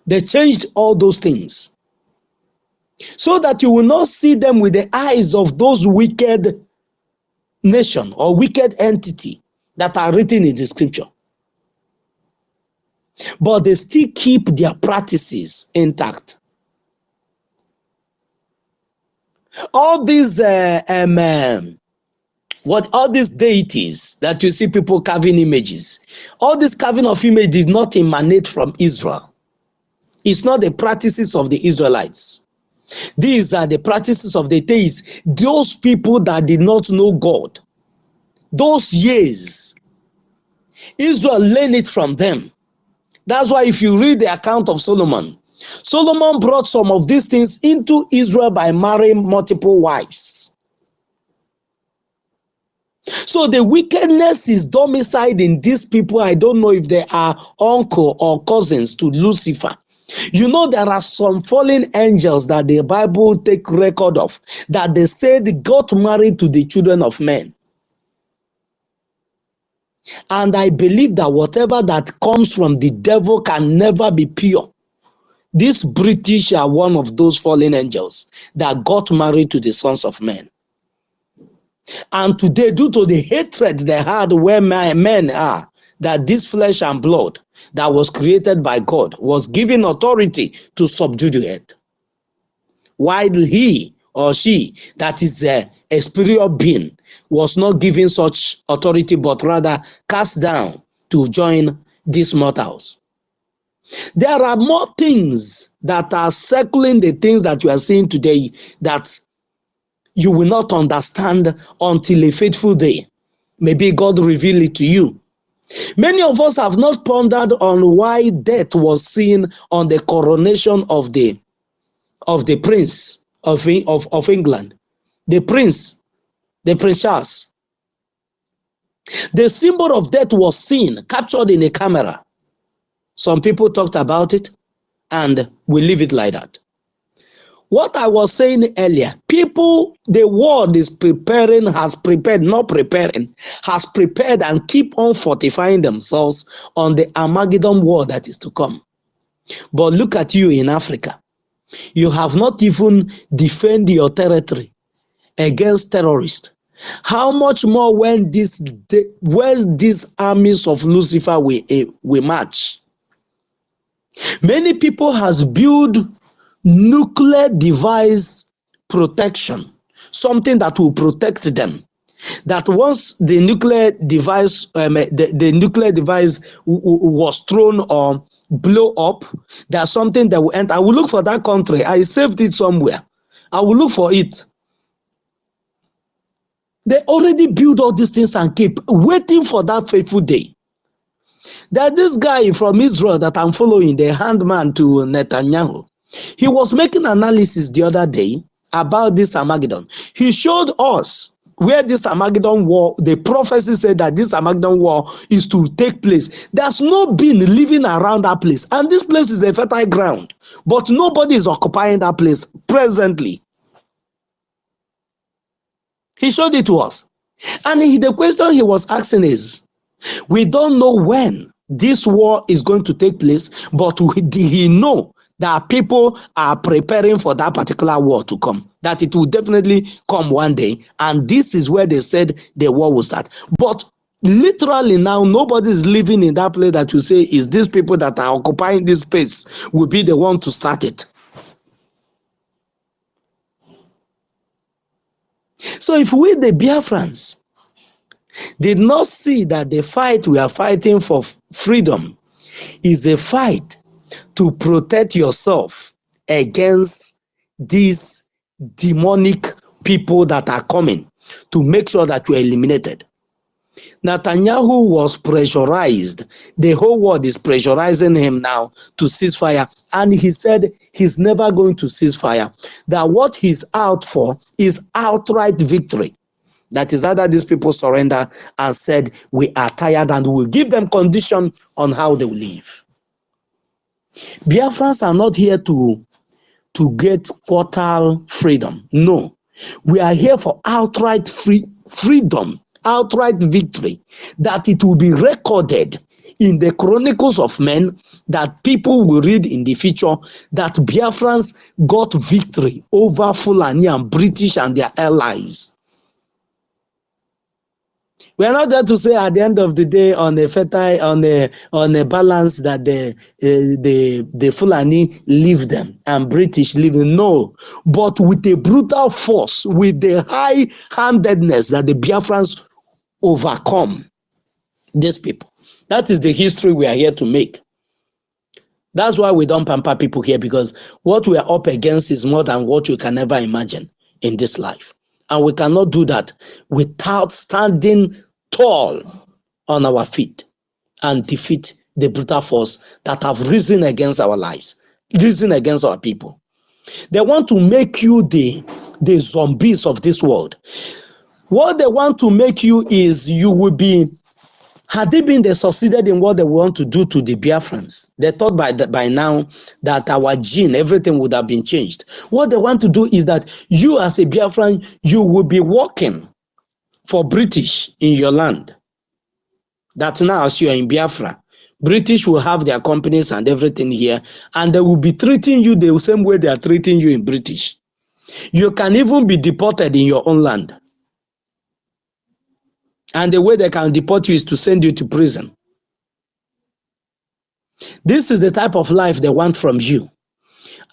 They changed all those things, so that you will not see them with the eyes of those wicked nation or wicked entity that are written in the scripture. But they still keep their practices intact. All these all these deities that you see people carving images, all this carving of image did not emanate from Israel. It's not the practices of the Israelites. These are the practices of the theists, those people that did not know God. those years, Israel learned it from them. That's why if you read the account of Solomon, Solomon brought some of these things into Israel by marrying multiple wives. So the wickedness is domiciled in these people. I don't know if they are uncle or cousins to Lucifer. You know, there are some fallen angels that the Bible take record of, that they said got married to the children of men. And I believe that whatever that comes from the devil can never be pure. These British are one of those fallen angels that got married to the sons of men. And today, due to the hatred they had where men are, that this flesh and blood that was created by God was given authority to subdue the earth. While he or she, that is a spiritual being, was not given such authority, but rather cast down to join these mortals. There are more things that are circling the things that you are seeing today that you will not understand until a fateful day. Maybe God reveal it to you. Many of us have not pondered on why death was seen on the coronation of the prince of England, the Prince Charles. The symbol of death was seen, captured in a camera. Some people talked about it, and we leave it like that. What I was saying earlier, people, the world is preparing, has prepared and keep on fortifying themselves on the Armageddon war that is to come. But look at you in Africa. You have not even defended your territory against terrorists. How much more when these armies of Lucifer will march? Many people has built nuclear device protection, something that will protect them. That once the nuclear device, was thrown or blow up, there's something that will enter. I will look for that country. I saved it somewhere. I will look for it. They already built all these things and keep waiting for that fateful day. That this guy from Israel that I'm following, the handman to Netanyahu, he was making analysis the other day about this Armageddon. He showed us where this Armageddon war, the prophecy said that this Armageddon war is to take place. There's no being living around that place. And this place is a fertile ground. But nobody is occupying that place presently. He showed it to us. And the question he was asking is, we don't know when this war is going to take place, but he know that people are preparing for that particular war to come, that it will definitely come one day. And this is where they said the war will start. But literally now, nobody is living in that place that you say is these people that are occupying this space will be the one to start it. So if we, the Biafrans, did not see that the fight we are fighting for freedom is a fight to protect yourself against these demonic people that are coming, to make sure that you are eliminated. Netanyahu was pressurized. The whole world is pressurizing him now to cease fire. And he said he's never going to cease fire. That what he's out for is outright victory. That is either these people surrender and said, we are tired, and we will give them condition on how they will live. Biafrans are not here to get total freedom. No. We are here for outright freedom, outright victory, that it will be recorded in the chronicles of men, that people will read in the future that Biafrans got victory over Fulani and British and their allies. We are not there to say at the end of the day on a fertile, on a balance that the Fulani leave them and British leave them. No, but with a brutal force, with the high-handedness that the Biafrans overcome these people. That is the history we are here to make. That's why we don't pamper people here, because what we are up against is more than what you can ever imagine in this life. And we cannot do that without standing tall on our feet and defeat the brutal force that have risen against our lives, risen against our people. They want to make you the zombies of this world. What they want to make you is you will be, had they succeeded in what they want to do to the Biafrans, they thought by now that our gene, everything would have been changed. What they want to do is that you as a Biafran, you will be working for British in your land. That now as you are in Biafra, British will have their companies and everything here, and they will be treating you the same way they are treating you in British. You can even be deported in your own land. And the way they can deport you is to send you to prison. This is the type of life they want from you.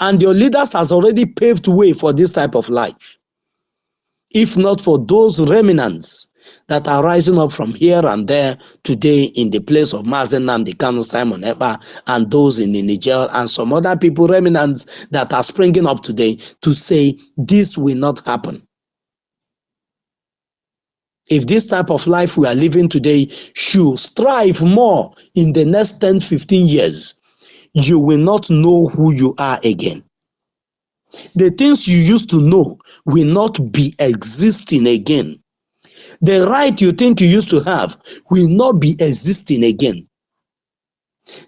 And your leaders has already paved way for this type of life. If not for those remnants that are rising up from here and there today in the place of Mazi Nnamdi Kanu, Simon Ekpa, and those in the Niger and some other people, remnants that are springing up today to say this will not happen. If this type of life we are living today should strive more in the next 10, 15 years, you will not know who you are again. The things you used to know will not be existing again. The right you think you used to have will not be existing again.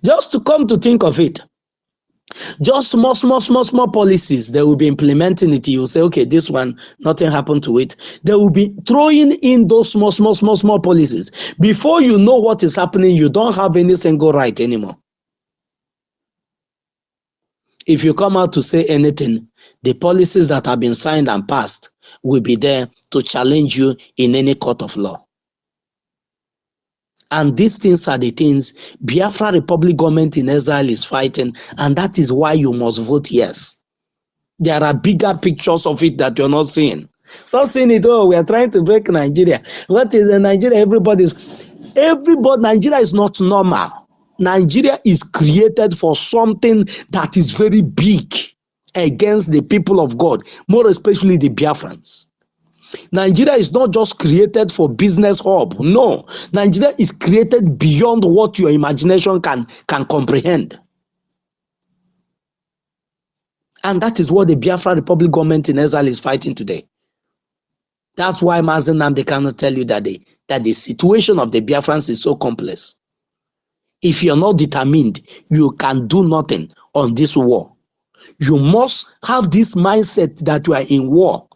Just to come to think of it, just small policies, they will be implementing it. You will say, okay, this one, nothing happened to it. They will be throwing in those small policies. Before you know what is happening, you don't have any single right anymore. If you come out to say anything, the policies that have been signed and passed will be there to challenge you in any court of law. And these things are the things Biafra Republic government in exile is fighting, and that is why you must vote yes. There are bigger pictures of it that you're not seeing. Stop seeing it, oh, we are trying to break Nigeria. What is in Nigeria? Everybody, Nigeria is not normal. Nigeria is created for something that is very big against the people of God, more especially the Biafrans. Nigeria is not just created for business hub. No, Nigeria is created beyond what your imagination can comprehend. And that is what the Biafra Republic government in exile is fighting today. That's why Mazi Nnamdi cannot tell you that the situation of the Biafrans is so complex. If you're not determined, you can do nothing on this war. You must have this mindset that you are in war,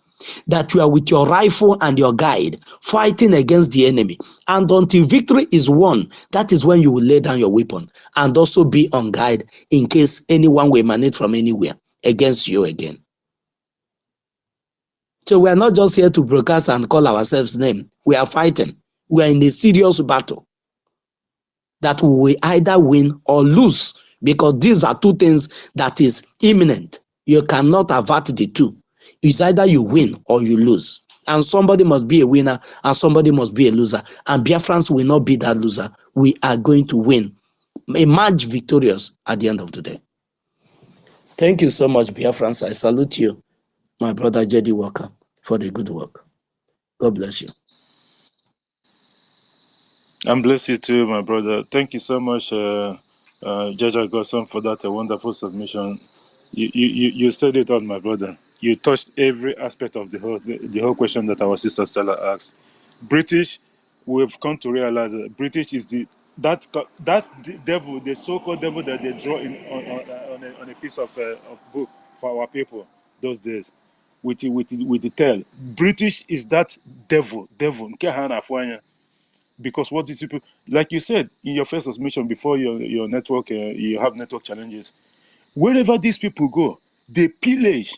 that you are with your rifle and your guide fighting against the enemy. And until victory is won, that is when you will lay down your weapon and also be on guard in case anyone will emanate from anywhere against you again. So we are not just here to broadcast and call ourselves name. We are fighting. We are in a serious battle that we will either win or lose, because these are two things that is imminent. You cannot avert the two. It's either you win or you lose. And somebody must be a winner and somebody must be a loser. And Biafrans will not be that loser. We are going to win, emerge victorious at the end of the day. Thank you so much, Biafrans. I salute you, my brother J.D. Walker, for the good work. God bless you. And bless you too, my brother. Thank you so much, Jaja Gosson, for that wonderful submission. You said it all, my brother. You touched every aspect of the whole question that our sister Stella asked. British, we've come to realize that British is that devil, the so-called devil that they draw in on a piece of book for our people those days, with the tail. British is that devil. Because what these people, like you said in your first submission before your network, you have network challenges. Wherever these people go, they pillage.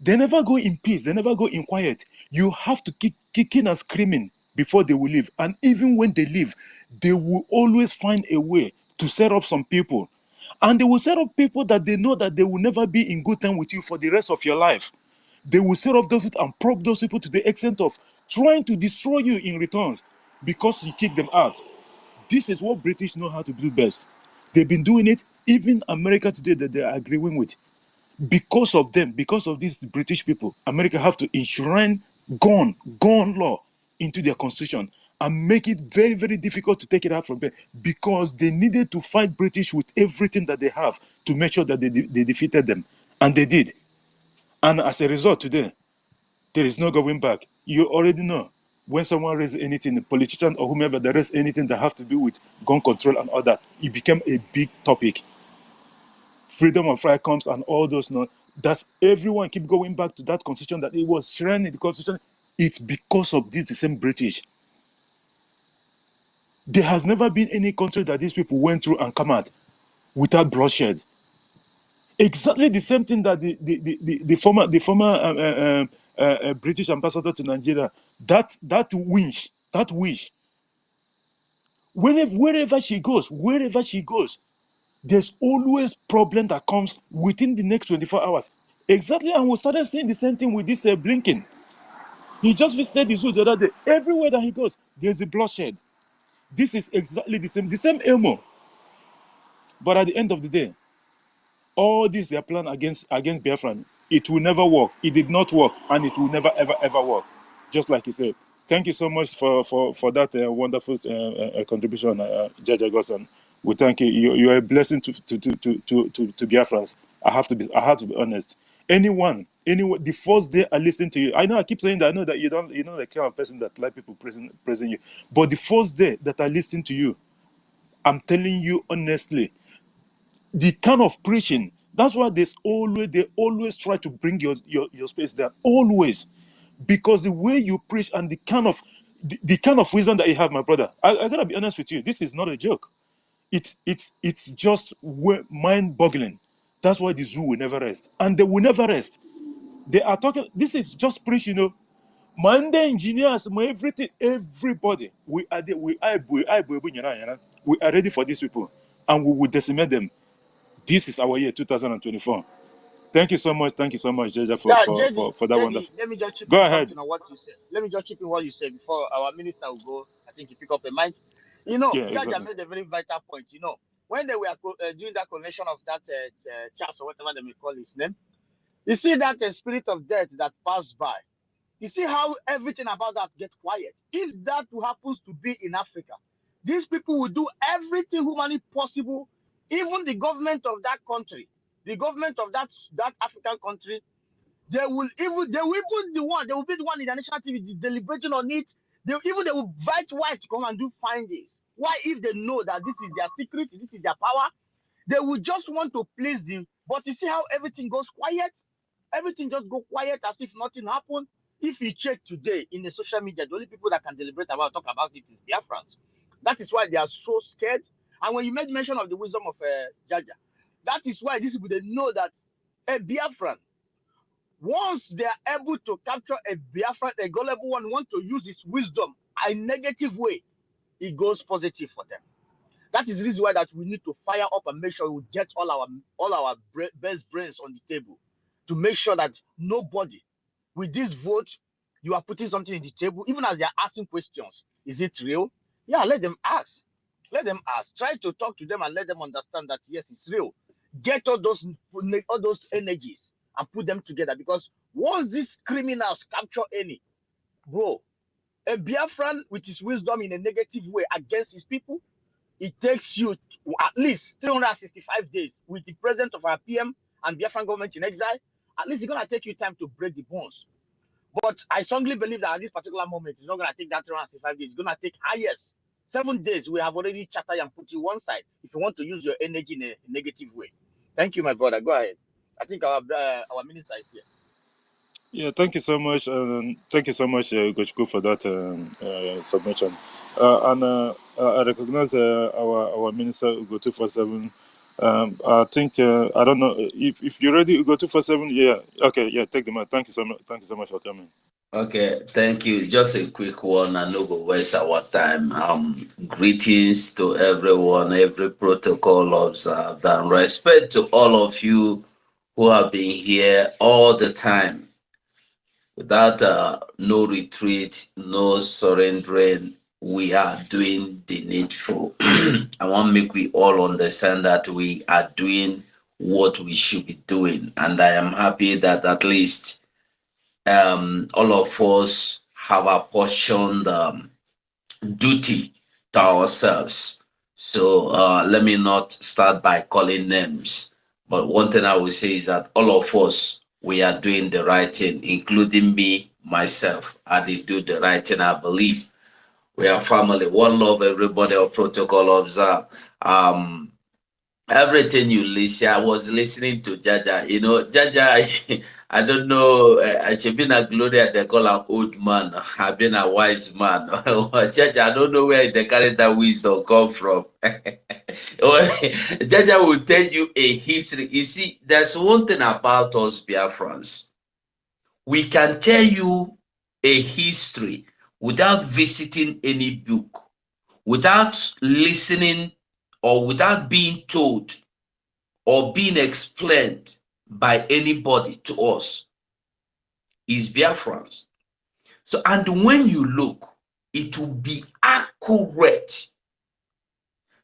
They never go in peace. They never go in quiet. You have to keep kicking and screaming before they will leave. And even when they leave, they will always find a way to set up some people. And they will set up people that they know that they will never be in good time with you for the rest of your life. They will set up those people and probe those people to the extent of trying to destroy you in returns because you kick them out. This is what British know how to do best. They've been doing it, even America today that they are agreeing with. Because of them, because of these British people, America have to enshrine gun law into their constitution. and make it very, very difficult to take it out from them, because they needed to fight British with everything that they have to make sure that they defeated them. And they did. And as a result, today, there is no going back. You already know, when someone raises anything, a politician or whomever, that raises anything that have to do with gun control and all that, it became a big topic. Freedom of firearms and all those, no, that's everyone keep going back to that constitution, that it was shredded in the constitution. It's because of this, the same British. There has never been any country that these people went through and come out without bloodshed. Exactly the same thing that the former British ambassador to Nigeria, that wish, wherever she goes, there's always problem that comes within the next 24 hours. Exactly, and we started seeing the same thing with this Blinken. He just visited the zoo the other day. Everywhere that he goes, there's a bloodshed. This is exactly the same ammo. But at the end of the day, all this their plan against Biafra, it will never work. It did not work, and it will never ever work. Just like you said. Thank you so much for that wonderful contribution, Judge Augustin. We thank you. You are a blessing to Biafrans. I have to be honest. Anyone, the first day I listen to you, I know I keep saying that. I know that you're the kind of person that like people praising you. But the first day that I listen to you, I'm telling you honestly, the kind of preaching, that's why they always try to bring your space down. Always. Because the way you preach and the kind of wisdom that you have, my brother, I gotta be honest with you, this is not a joke. It's just mind-boggling. That's why the zoo will never rest. And they will never rest. They are talking, this is just preach, my engineers, my everything, everybody, we are ready for these people, and we will decimate them. This is our year 2024. Thank you so much, Jaja, for that wonderful. Let me just chip Go in ahead. something on what you said. Let me just chip in what you said before our minister will go. I think he pick up a mic. Yeah, Jaja exactly. made a very vital point. When they were doing that connection of that Charles or whatever they may call his name, you see that spirit of death that passed by. You see how everything about that get quiet. If that happens to be in Africa, these people will do everything humanly possible. Even the government of that country, the government of that African country, they will be the one in the national TV deliberating on it. They will invite white to come and do findings. Why? If they know that this is their secret, this is their power, they will just want to please them. But you see how everything goes quiet? Everything just go quiet as if nothing happened. If you check today in the social media, the only people that can deliberate talk about it is Biafrans. That is why they are so scared. And when you made mention of the wisdom of Jaja, that is why these people, they know that a Biafran, once they are able to capture a Biafran, a gullible one, want to use his wisdom a negative way, it goes positive for them. That is the reason why that we need to fire up and make sure we get all our best brains on the table to make sure that nobody, with this vote, you are putting something in the table, even as they are asking questions. Is it real? Yeah, let them ask. Let them ask. Try to talk to them and let them understand that yes, it's real. Get all those energies and put them together, because once these criminals capture any, bro, a Biafran with his wisdom in a negative way against his people, it takes you at least 365 days with the presence of our PM and Biafran government in exile. At least it's going to take you time to break the bones. But I strongly believe that at this particular moment, it's not going to take that 365 days. It's going to take highest 7 days. We have already chatted and put you one side if you want to use your energy in a negative way. Thank you, my brother. Go ahead. I think our minister is here. Yeah, thank you so much. Thank you so much, Gochku, for that submission. I recognize our minister, Ugo 247. I think I don't know if you're ready, Ugo 247. Yeah, okay, yeah, take the mic. Thank you so much. Thank you so much for coming. Okay, thank you. Just a quick one. I know go waste our time. Greetings to everyone, every protocol observed, and respect to all of you who have been here all the time. Without no retreat, no surrendering, we are doing the needful. I want to make we all understand that we are doing what we should be doing, and I am happy that at least all of us have apportioned duty to ourselves. So let me not start by calling names, but one thing I will say is that all of us, we are doing the right thing, including me, myself. I did do the right thing, I believe. We are family, one love, everybody, our protocol observe. Everything you listen, I was listening to Jaja. You know, Jaja, I don't know. I should been a Gloria, they call an old man. I've been a wise man. Jaja, I don't know where they carry that wisdom come from. Jaja will tell you a history. You see, there's one thing about us Biafrans. We can tell you a history without visiting any book, without listening, or without being told or being explained by anybody to us. Is Biafrans. So, and when you look, it will be accurate.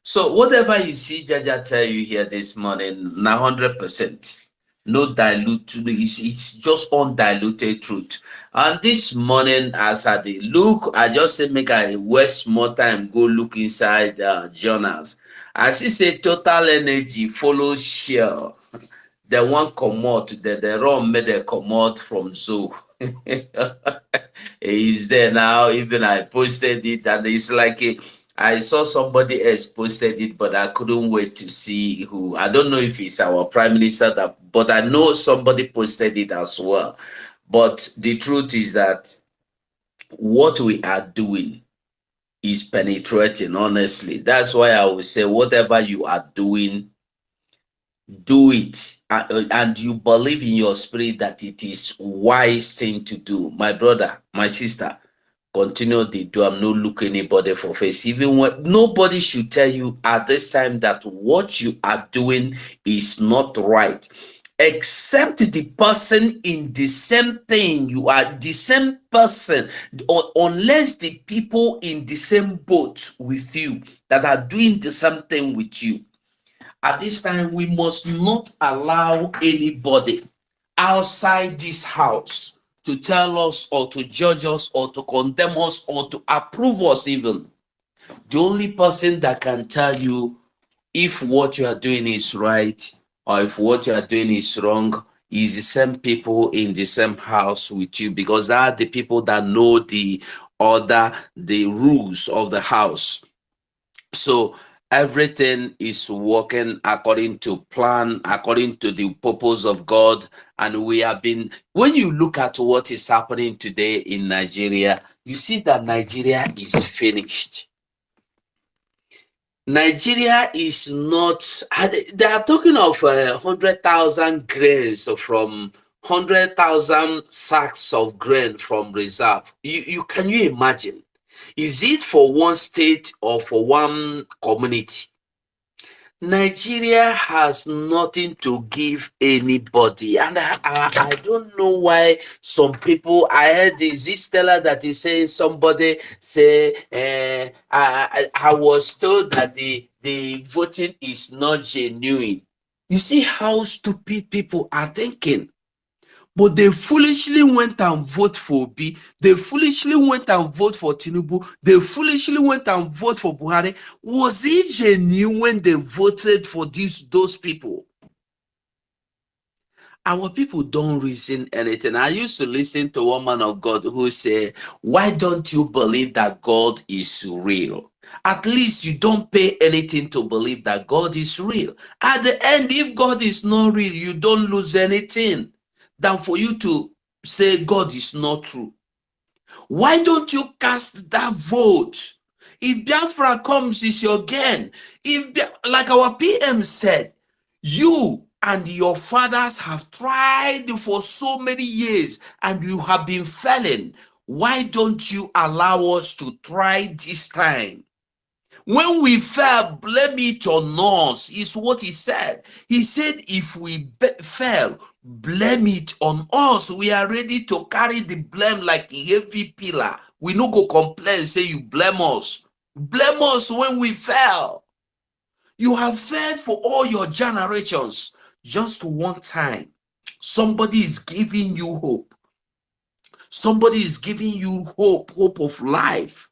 So whatever you see Jaja tell you here this morning, 100%. No dilute, it's just undiluted truth. And this morning, as I did look, I just say make I waste more time, go look inside journals. As he say, total energy follows share. The one comot, the run made a comot from zoo. He's there now. Even I posted it, and it's like I saw somebody else posted it, but I couldn't wait to see who. I don't know if it's our prime minister, but I know somebody posted it as well. But the truth is that what we are doing is penetrating, honestly. That's why I would say whatever you are doing, do it, and you believe in your spirit that it is wise thing to do. My brother, my sister, continue to do. I'm not look anybody for face, even when nobody should tell you at this time that what you are doing is not right, except the person in the same thing. You are the same person, unless the people in the same boat with you that are doing the same thing with you. At this time, we must not allow anybody outside this house to tell us or to judge us or to condemn us or to approve us even. The only person that can tell you if what you are doing is right or if what you are doing is wrong is the same people in the same house with you, because they are the people that know the order, the rules of the house. So everything is working according to plan, according to the purpose of God. And we have been, when you look at what is happening today in Nigeria, you see that Nigeria is finished. Nigeria is not, they are talking of 100,000 grains from 100,000 sacks of grain from reserve. Can you imagine? Is it for one state or for one community? Nigeria has nothing to give anybody, and I don't know why some people. I heard this teller that is saying, somebody say I was told that the voting is not genuine. You see how stupid people are thinking. But they foolishly went and vote for Obi. They foolishly went and vote for Tinubu. They foolishly went and vote for Buhari. Was it genuine when they voted for those people? Our people don't reason anything. I used to listen to one man of God who said, why don't you believe that God is real? At least you don't pay anything to believe that God is real. At the end, if God is not real, you don't lose anything than for you to say God is not true. Why don't you cast that vote? If Biafra comes, it's your gain. Like our PM said, you and your fathers have tried for so many years and you have been failing. Why don't you allow us to try this time? When we fail, blame it on us, is what he said. He said, if we fail, blame it on us. We are ready to carry the blame like a heavy pillar. We no go complain, say you blame us. Blame us when we fail. You have failed for all your generations. Just one time, somebody is giving you hope. Somebody is giving you hope of life.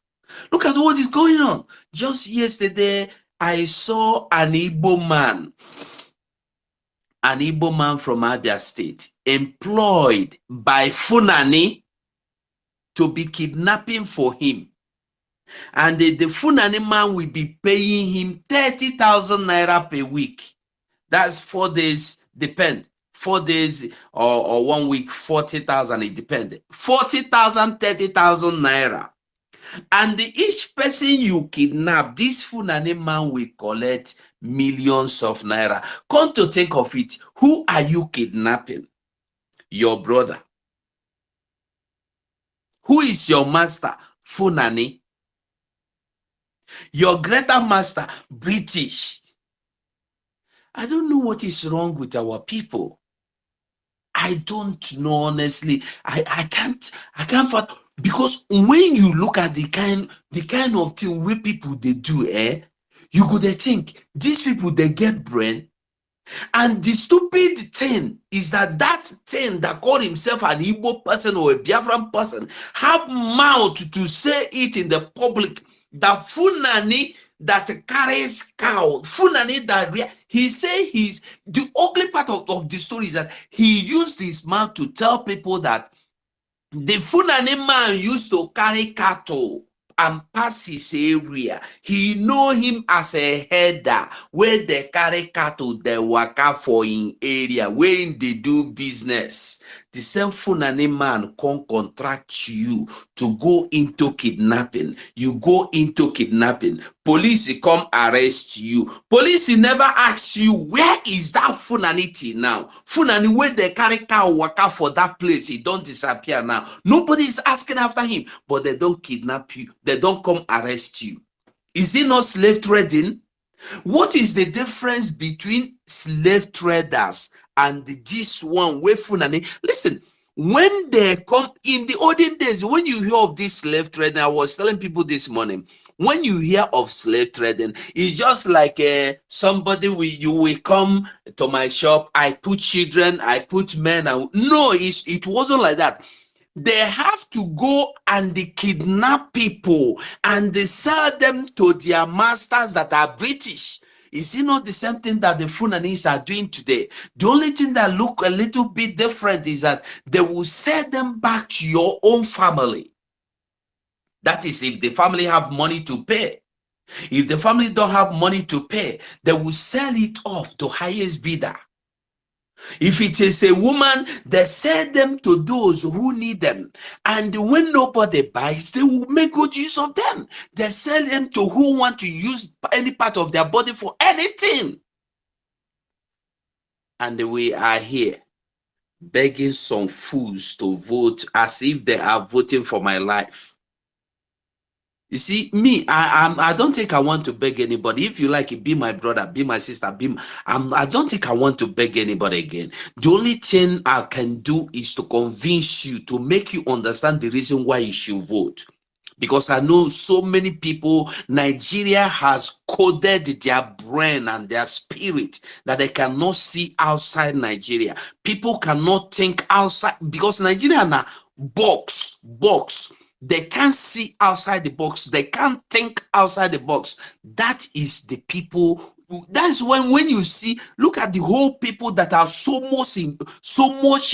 Look at what is going on. Just yesterday, I saw an Igbo man from Abia State, employed by Funani to be kidnapping for him. And the Funani man will be paying him 30,000 naira per week. That's 4 days, depend. 4 days or 1 week, 40,000, it depends. 40,000, 30,000 naira. And each person you kidnap, this Funani man will collect millions of naira. Come to think of it, who are you kidnapping? Your brother. Who is your master? Funani. Your greater master, British. I don't know what is wrong with our people. I don't know, honestly. I can't because when you look at the kind of thing we people they do, you go they think these people they get brain. And the stupid thing is that thing that called himself an Igbo person or a Biafran person have mouth to say it in the public. The Funani that carries cow, Funani that he say he's the ugly part of the story is that he used his mouth to tell people that the Funani man used to carry cattle and pass his area. He know him as a header where they carry cattle, they waka for in area where they do business. The same Funani man can contract you to go into kidnapping. You go into kidnapping. Police come arrest you. Police never ask you where is that Funani till now. Funani where they carry cow waka for that place, he don't disappear now. Nobody is asking after him, but they don't kidnap you. They don't come arrest you. Is it not slave trading? What is the difference between slave traders and this one where Funani? Listen, when they come in the olden days, when you hear of this slave trading, I was telling people this morning, when you hear of slave trading, it's just like somebody you will come to my shop, I put children, I put men. No, it wasn't like that. They have to go and they kidnap people and they sell them to their masters that are British. Is it not the same thing that the Funanis are doing today? The only thing that look a little bit different is that they will sell them back to your own family. That is if the family have money to pay. If the family don't have money to pay, they will sell it off to highest bidder. If it is a woman, they sell them to those who need them. And when nobody buys, they will make good use of them. They sell them to who want to use any part of their body for anything. And we are here begging some fools to vote as if they are voting for my life. You see, me, I don't think I want to beg anybody. If you like it, be my brother, be my sister, I don't think I want to beg anybody again. The only thing I can do is to convince you, to make you understand the reason why you should vote. Because I know so many people, Nigeria has coded their brain and their spirit that they cannot see outside Nigeria. People cannot think outside because Nigeria na box. They can't see outside the box. They can't think outside the box. That is the people. That's when you see, look at the whole people that are so much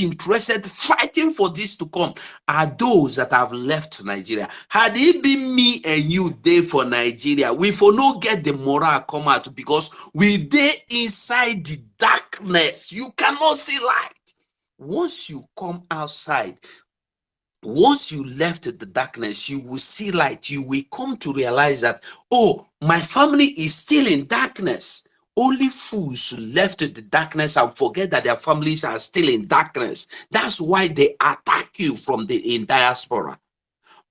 interested, fighting for this to come, are those that have left Nigeria. Had it been me and you there for Nigeria, we for no get the morale come out because we there inside the darkness. You cannot see light. Once you come outside, once you left the darkness, you will see light. You will come to realize that, oh, my family is still in darkness. Only fools left the darkness and forget that their families are still in darkness. That's why they attack you from in diaspora.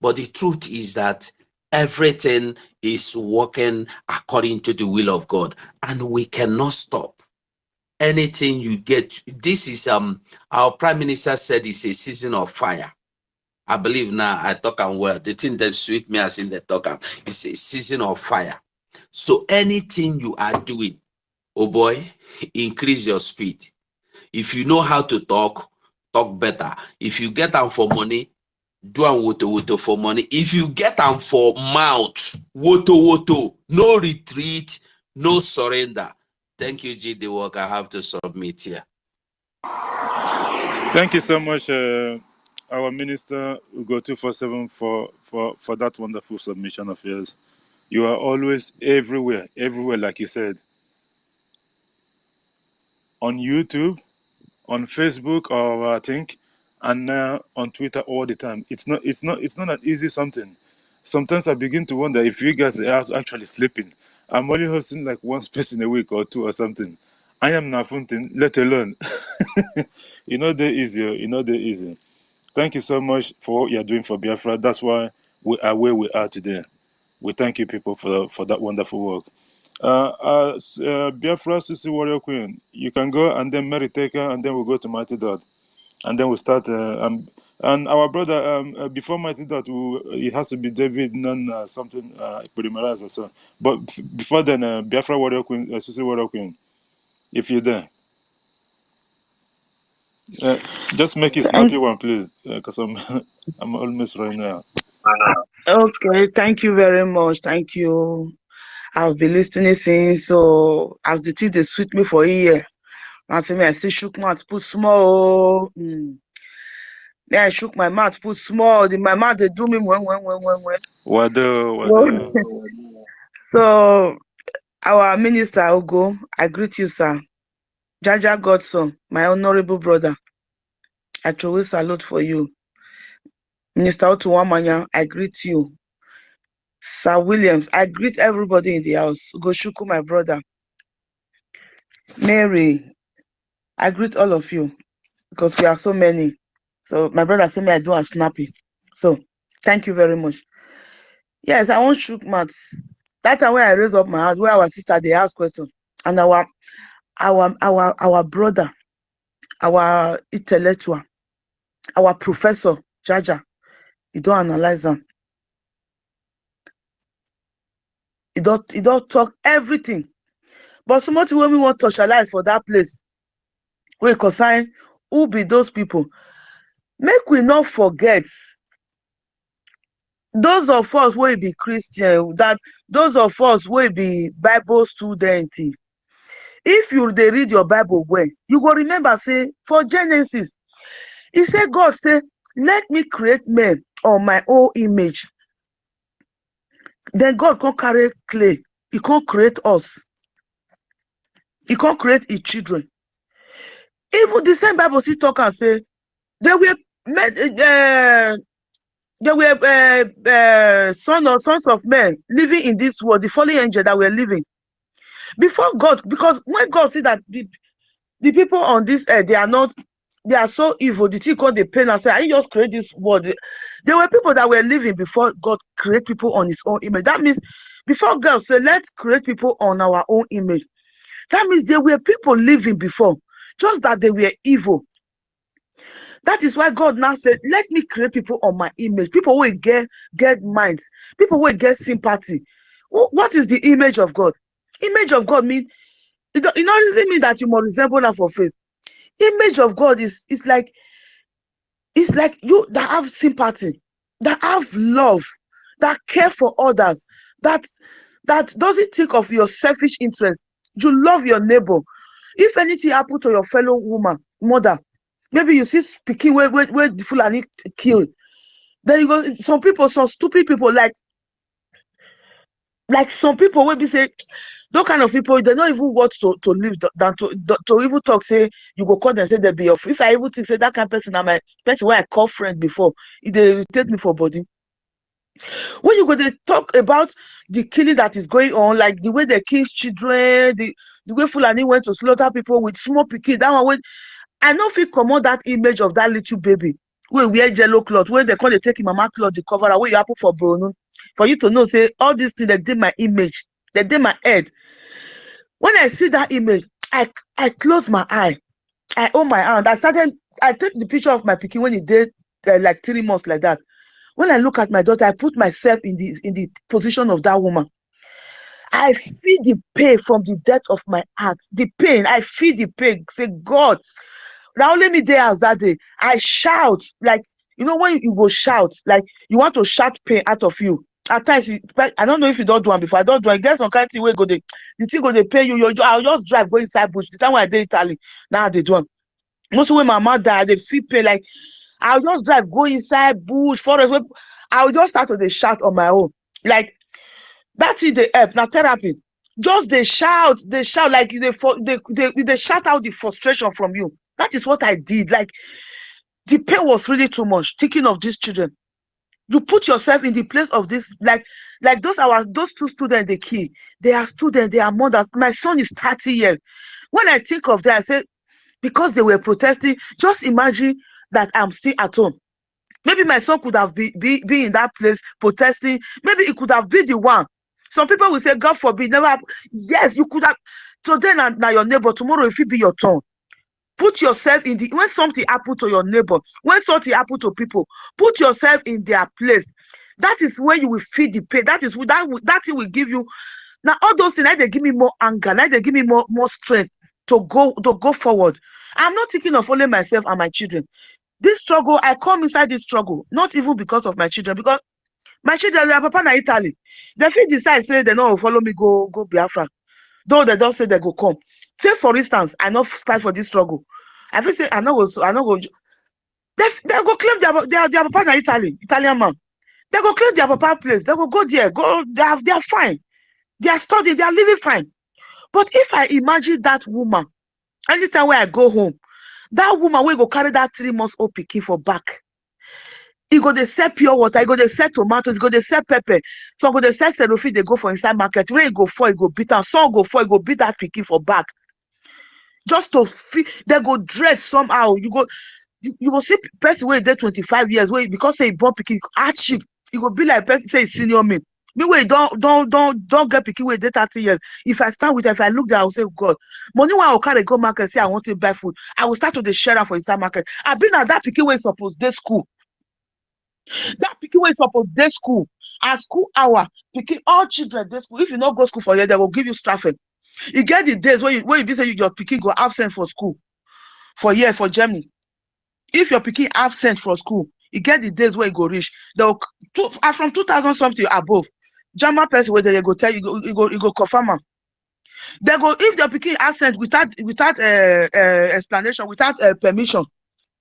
But the truth is that everything is working according to the will of God, and we cannot stop. Anything you get, this is our Prime Minister said it's a season of fire. I believe now I talk and well. The thing that sweet me as in the talk, it's a season of fire. So anything you are doing, oh boy, increase your speed. If you know how to talk better. If you get out for money, do am woto for money. If you get am for mouth, woto, no retreat, no surrender. Thank you, G. The work I have to submit here. Thank you so much, our minister Ugo 247 for that wonderful submission of yours. You are always everywhere, like you said. On YouTube, on Facebook, or I think, and now on Twitter all the time. It's not an easy something. Sometimes I begin to wonder if you guys are actually sleeping. I'm only hosting like one space in a week or two or something. I am not funting, let alone. They're easy. Thank you so much for what you're doing for Biafra. That's why we are where we are today. We thank you people for that wonderful work. Biafra Sisi Warrior Queen, you can go, and then Mary Taker, and then we'll go to Mighty Dot. And then we'll start. And our brother, before Mighty Dot, it has to be David, something, Primaraz or so. But before then, Biafra Warrior Queen, Sisi Warrior Queen, if you're there. Just make it snappy one, please, because I'm almost running out. Okay, thank you very much. Thank you. I've been listening since, so as the thing they sweet me for a year. I say me, I see shook mouth, put small. Then I shook my mouth, put small. My mouth they do me when. Wado. So our minister Ugo, I greet you, sir. Jaja Godson, my honorable brother. I truly salute for you. Minister Otuwamanya, I greet you. Sir Williams, I greet everybody in the house. Ugo Shuku, my brother. Mary, I greet all of you because we are so many. So my brother said me I do a snappy. So thank you very much. Yes, I want shook mouths. That time when I raise up my hand, where our sister they ask question, and our brother, our intellectual, our professor, Jaja, you don't analyze them. You don't talk everything. But so much when we want to socialize for that place, we consign who be those people. Make we not forget those of us will be Christian, that those of us will be Bible student. If you they read your Bible well, you will remember say for Genesis, he said God say, let me create men on my own image. Then God can't carry clay. He can't create us. He can't create his children. Even the same Bible still talk and say they were sons of men living in this world, the fallen angel that were living before God, because when God see that the people on this earth, they are so evil, the thing called the pain and say, I just create this world. There were people that were living before God create people on his own image. That means before God said, let's create people on our own image. That means there were people living before, just that they were evil. That is why God now said, let me create people on my image. People will get minds. People will get sympathy. What is the image of God? Image of God means, it doesn't mean that you must resemble her for face. Image of God is like you that have sympathy, that have love, that care for others, that doesn't think of your selfish interest. You love your neighbor. If anything happen to your fellow mother, maybe you see speaking where the Fulani kill, then you go, some people, some stupid people, like some people will be say, those kind of people, they don't even want to live than to even talk, say, you go call them, say they be off. If I even think, say, that kind of person, I'm a person where I call friend before, they irritate me for body. When you go, they talk about the killing that is going on, like the way they kill children, the way Fulani went to slaughter people with small pikin, that one, I know if you command that image of that little baby, we wear yellow cloth, where they call they take mama cloth, the cover away you happen for Bruno, for you to know, say, all these things, they did my image, they did my head. When I see that image, I close my eye, I hold my hand, I take the picture of my pikin when he did like 3 months like that. When I look at my daughter, I put myself in the position of that woman. I feel the pain from the depth of my heart. The pain, I feel the pain. Say, God, now only me there as that day. I shout, like You know, when you go shout, like you want to shout pain out of you. At times, I don't know if you don't do one before. I don't do it. Get some kind of thing where go the thing go they pay you. I'll just drive go inside bush. The time when I did Italy, now they do one. Most when my mother died, they feel pain. Like I'll just drive go inside bush forest. I'll just start to the shout on my own. Like that is the help. Now therapy. Just they shout like they shout out the frustration from you. That is what I did. Like the pain was really too much. Thinking of these children. You put yourself in the place of this, like those two students, the key. They are students, they are mothers. My son is 30 years. When I think of that, I say, because they were protesting, just imagine that I'm still at home. Maybe my son could have been in that place protesting. Maybe it could have been the one. Some people will say, God forbid, never happen. Yes, you could have. Today now your neighbor, tomorrow if it be your turn. Put yourself in when something happen to your neighbor, when something happen to people, put yourself in their place. That is where you will feel the pain. That thing will give you. Now all those things, they give me more anger, now they give me more strength to go forward. I'm not thinking of only myself and my children. This struggle, I come inside this struggle, not even because of my children, because my children, their papa na Italy. They feel decide say they don't follow me go Biafra. Though they don't say they go come. Say for instance, I not fight for this struggle. I feel say I not go. They go claim their papa na Italian man. They go claim their papa place. They go there. They are fine. They are studying. They are living fine. But if I imagine that woman, anytime when I go home, that woman will go carry that 3 months old pikin for back. He go they sell pure water. He go they sell tomatoes. He go they sell pepper. Some go they sell cereal. They go for inside market. When he go for, he go beat and some go for, he go beat that pikin for back. Just to feel, they go dress somehow. You go see person where they 25 years where because say born pikin hardship. You go be like person say senior me. Me where don't get pikin where they 30 years. If I stand with her, if I look there, I will say, God, money when I carry go market say I want to buy food. I will start to the share for inside market. I been at that pikin where supposed they school. That pikin wey suppose dey school at school hour, pikin all children dey school. If you no go school for here, they will give you strafing. You get the days when you be say your pikin go absent for school for here for Germany. If your pikin absent from school, you get the days where you go reach. They will from 2000 something above. German person where they go tell you, you go confirm am. They go if your pikin absent without explanation, without permission.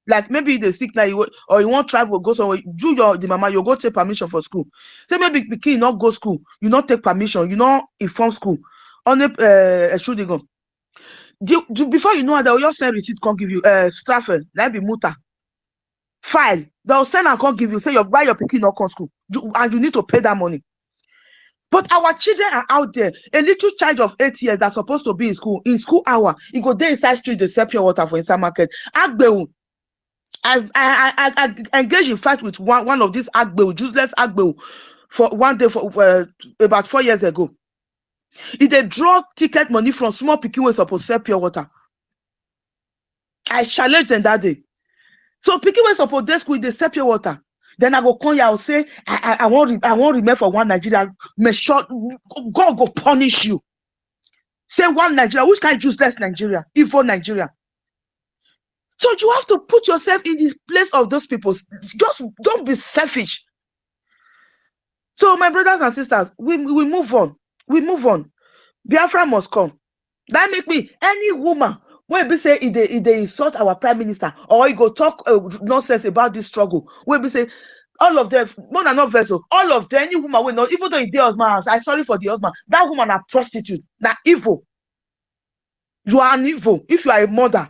Like maybe they sick now, or you want travel, go somewhere, do the mama, you go take permission for school. Say maybe the kid not go school, you not take permission, you not inform school. Only should they go. Before you know, they will just send receipt, can't give you straffer, that be muta. File, they'll send and can't give you, say why your pikin not come school, and you need to pay that money. But our children are out there. A little child of 8 years that's supposed to be in school hour, he go there inside street, they sell pure water for inside market. Agbewu. I engaged in fight with one of these Agbewu, useless Agbewu, for one day for about 4 years ago. They draw ticket money from small pikin wey supposed to sell pure water. I challenged them that day. So pikin wey supposed to school, they sell pure water. Then I go come here, I will say, I won't remain for one Nigeria. Make sure God go punish you. Say one Nigeria, which kind of useless Nigeria, evil Nigeria. So you have to put yourself in the place of those people. Just don't be selfish. So my brothers and sisters, we move on. We move on. Biafra must come. That make me any woman when we say if they insult our prime minister or you go talk nonsense about this struggle. When we say all of them, more than not vessel, all of them, any woman will not, even though it's their husband, I'm sorry for the husband. That woman are prostitute, that evil. You are an evil. If you are a mother.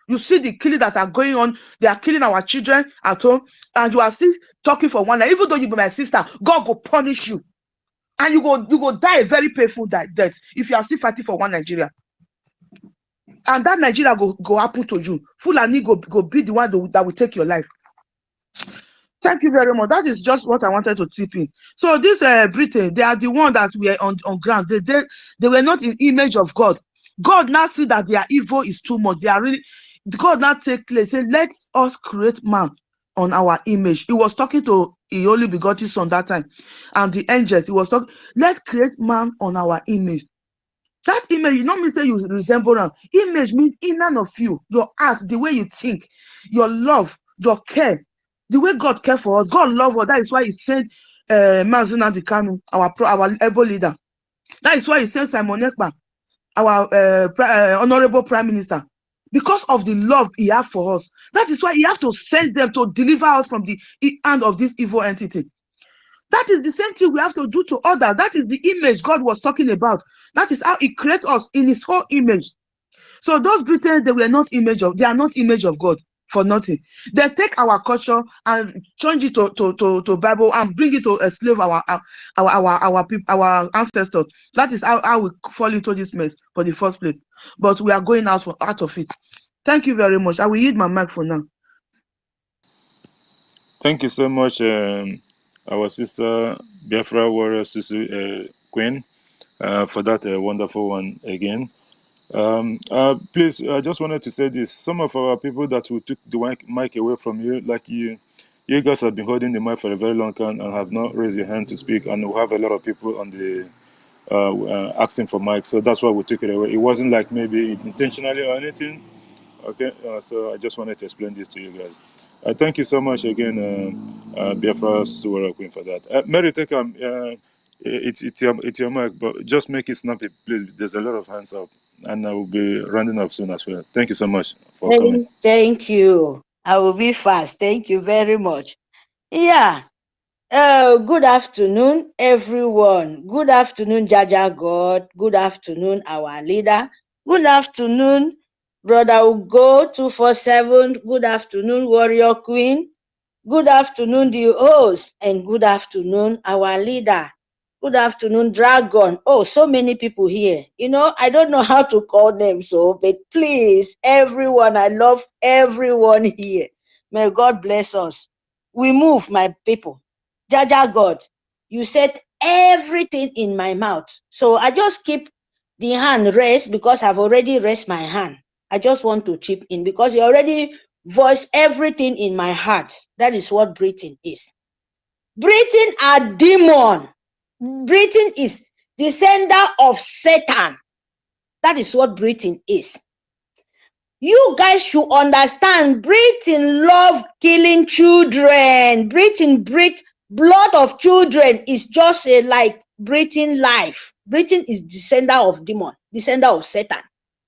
You see the killing that are going on. They are killing our children at home. And you are still talking for one night. Even though you be my sister, God will punish you. And you go die a very painful death if you are still fighting for one Nigeria. And that Nigeria go happen to you. Fulani go be the one that will take your life. Thank you very much. That is just what I wanted to tip in. So this Britain, they are the one that were on ground. They were not in image of God. God now see that their evil is too much. They are really... God now take place, say, let us create man on our image. He was talking to his only begotten son that time. And the angels, he was talking, let's create man on our image. That image, you don't mean say you resemble them. Image means in and of you, your heart, the way you think, your love, your care. The way God cared for us, God loved us. That is why He sent Mazuna Dikanu, our able leader. That is why He sent Simon Ekpa, our honorable Prime Minister. Because of the love He had for us. That is why He had to send them to deliver us from the hand of this evil entity. That is the same thing we have to do to others. That is the image God was talking about. That is how He created us in His whole image. So those Britons, they are not image of God for nothing. They take our culture and change it to Bible and bring it to enslave our ancestors. That is how we fall into this mess for the first place. But we are going out of it. Thank you very much. I will yield my mic for now. Thank you so much, our sister Biafra warrior, sister Queen, for that wonderful one again. Please, I just wanted to say this. Some of our people that who took the mic away from you, like you guys have been holding the mic for a very long time and have not raised your hand to speak, and we have a lot of people on the asking for mic, so that's why we took it away. It wasn't like maybe intentionally or anything. Okay, so I just wanted to explain this to you guys. Thank you so much again, Biafra Suwara Queen, for that. Mary, take it's your mic, but just make it snappy, please. There's a lot of hands up, and I will be rounding up soon as well. Thank you so much for coming. Thank you. I will be fast. Thank you very much. Yeah. Good afternoon, everyone. Good afternoon, Jaja God. Good afternoon, our leader. Good afternoon, Brother Ugo 247. Good afternoon, Warrior Queen. Good afternoon, the host, and good afternoon, our leader. Good afternoon, Dragon. Oh, so many people here. I don't know how to call them, but please, everyone, I love everyone here. May God bless us. We move, my people. Jaja God, you said everything in my mouth. So I just keep the hand raised because I've already raised my hand. I just want to chip in because you already voiced everything in my heart. That is what breathing is. Breathing are demon. Breathing is the sender of Satan. That is what breathing is. You guys should understand, breathing love killing children. Breathing blood of children is just like breathing life. Breathing is the sender of demon, the sender of Satan.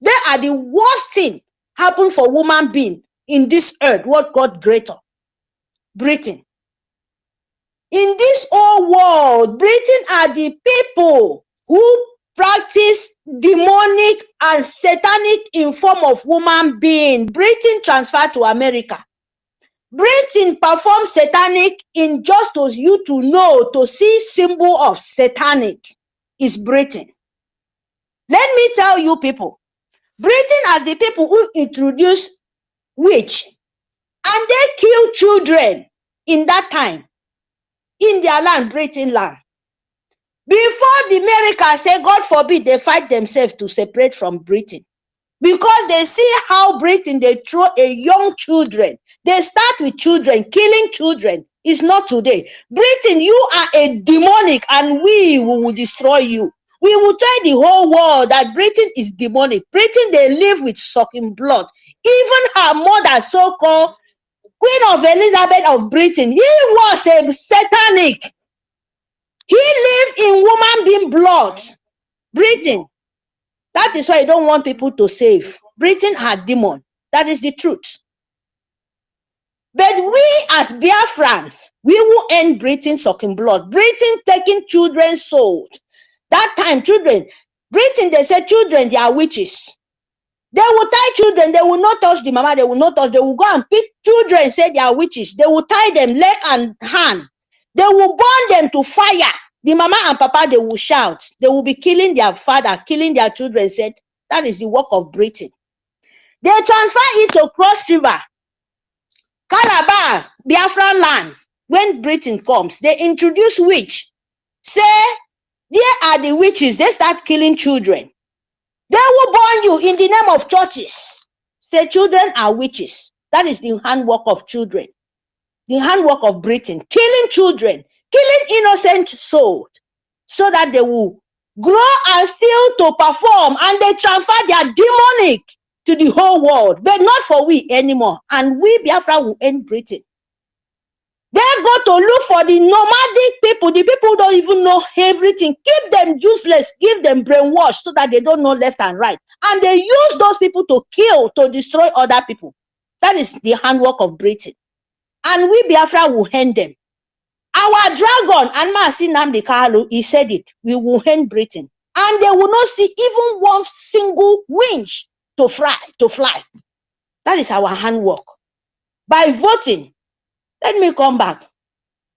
They are the worst thing happen for human being in this earth. What God greater? Breathing. In this whole world, breathing are the people who practice demonic and satanic in form of human being. Breathing transfer to America. Breathing perform satanic in just to you to know, to see symbol of satanic is breathing. Let me tell you people, breathing are the people who introduce witch and they kill children in that time. In their land, breathing land. Before the America say, God forbid, they fight themselves to separate from breathing. Because they see how breathing, they throw a young children. They start with children, killing children. It's not today. Breathing, you are a demonic and we will destroy you. We will tell the whole world that breathing is demonic. Breathing, they live with sucking blood. Even her mother, so-called Queen of Elizabeth of Britain, he was a satanic. He lived in woman being blood. Breathing. That is why I don't want people to save. Breathing are demon. That is the truth. But we as Biafrans, we will end breathing sucking blood. Breathing taking children's souls. That time, children, breathing, they said children, they are witches. They will tie children, they will not touch the mama, they will not touch, they will go and pick children, say they are witches. They will tie them leg and hand. They will burn them to fire. The mama and papa, they will shout. They will be killing their father, killing their children, said that is the work of breathing. They transfer it to Cross River, Calabar, Biafra land. When breathing comes, they introduce witch. Say, there are the witches, they start killing children. They will burn you in the name of churches. Say children are witches. That is the handwork of children. The handwork of breathing. Killing children. Killing innocent souls. So that they will grow and still to perform. And they transfer their demonic to the whole world. But not for we anymore. And we Biafra will end breathing. They go to look for the nomadic people, the people who don't even know everything. Keep them useless, give them brainwash so that they don't know left and right. And they use those people to kill, to destroy other people. That is the handwork of Britain. And we Biafra will hand them. Our dragon, and Mazi Nnamdi Kanu, he said it, we will hand Britain. And they will not see even one single winch to fly. That is our handwork. By voting, let me come back.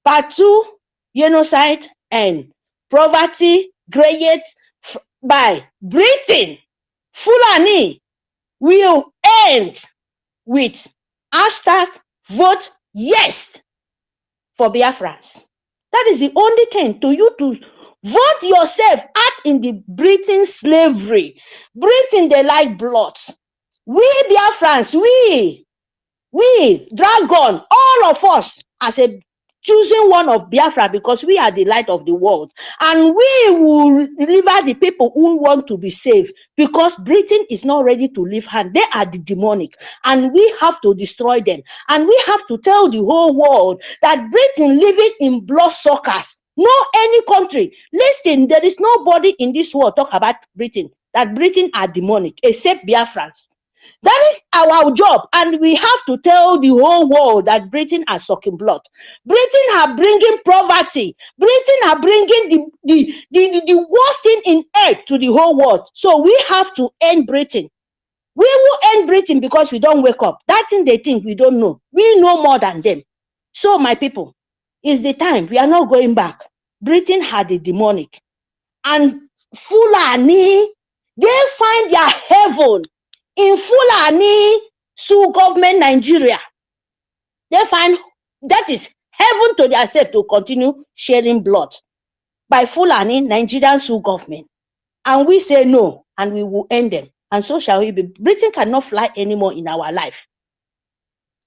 Part 2, genocide and poverty created by Britain. Fulani will end with hashtag vote yes for Biafrans. That is the only thing to you to vote yourself out in the Britain slavery. Britain, they like blood. We Biafrans, we dragon, all of us as a choosing one of Biafra because we are the light of the world. And we will deliver the people who want to be saved because Britain is not ready to leave hand. They are the demonic and we have to destroy them. And we have to tell the whole world that Britain living in bloodsuckers. No any country. Listen, there is nobody in this world talk about Britain, that Britain are demonic except Biafrans. That is our job, and we have to tell the whole world that Britain are sucking blood. Britain are bringing poverty. Britain are bringing the worst thing in earth to the whole world. So we have to end Britain. We will end Britain because we don't wake up. That thing they think we don't know. We know more than them. So my people, it's the time. We are not going back. Britain had the demonic. And Fulani, they find their heaven in Fulani Sioux government Nigeria. They find that is heaven to themselves to continue sharing blood by Fulani Nigerian Sioux government. And we say no, and we will end them. And so shall we be. Britain cannot fly anymore in our life.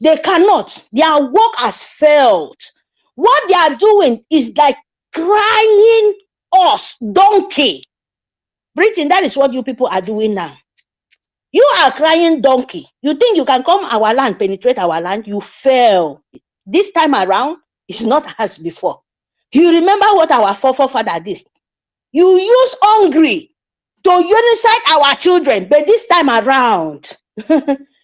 They cannot. Their work has failed. What they are doing is like crying us donkey. Britain, that is what you people are doing now. You are crying donkey. You think you can come our land, penetrate our land? You fail. This time around, it's not as before. You remember what our forefather did? You use hungry to unite our children, but this time around,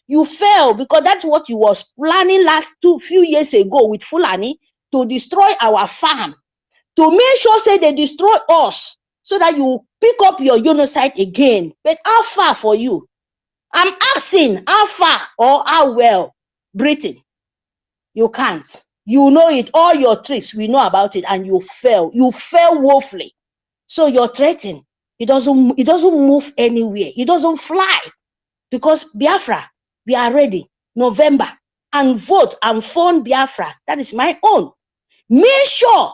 you fail because that's what you was planning last few years ago with Fulani to destroy our farm, to make sure say they destroy us so that you pick up your genocide again. But how far for you? I'm asking how far or how well, Britain. You can't. You know it. All your tricks, we know about it, and you fail. You fail woefully. So you're threatening. It doesn't move anywhere. It doesn't fly. Because Biafra, we are ready. November. And vote and fund Biafra. That is my own. Make sure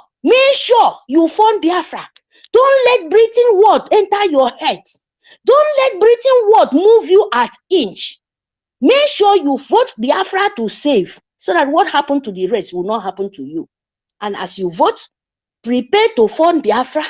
you fund Biafra. Don't let Britain word enter your head. Don't let Britain word move you at inch. Make sure you vote Biafra to save so that what happened to the rest will not happen to you. And as you vote, prepare to fund Biafra.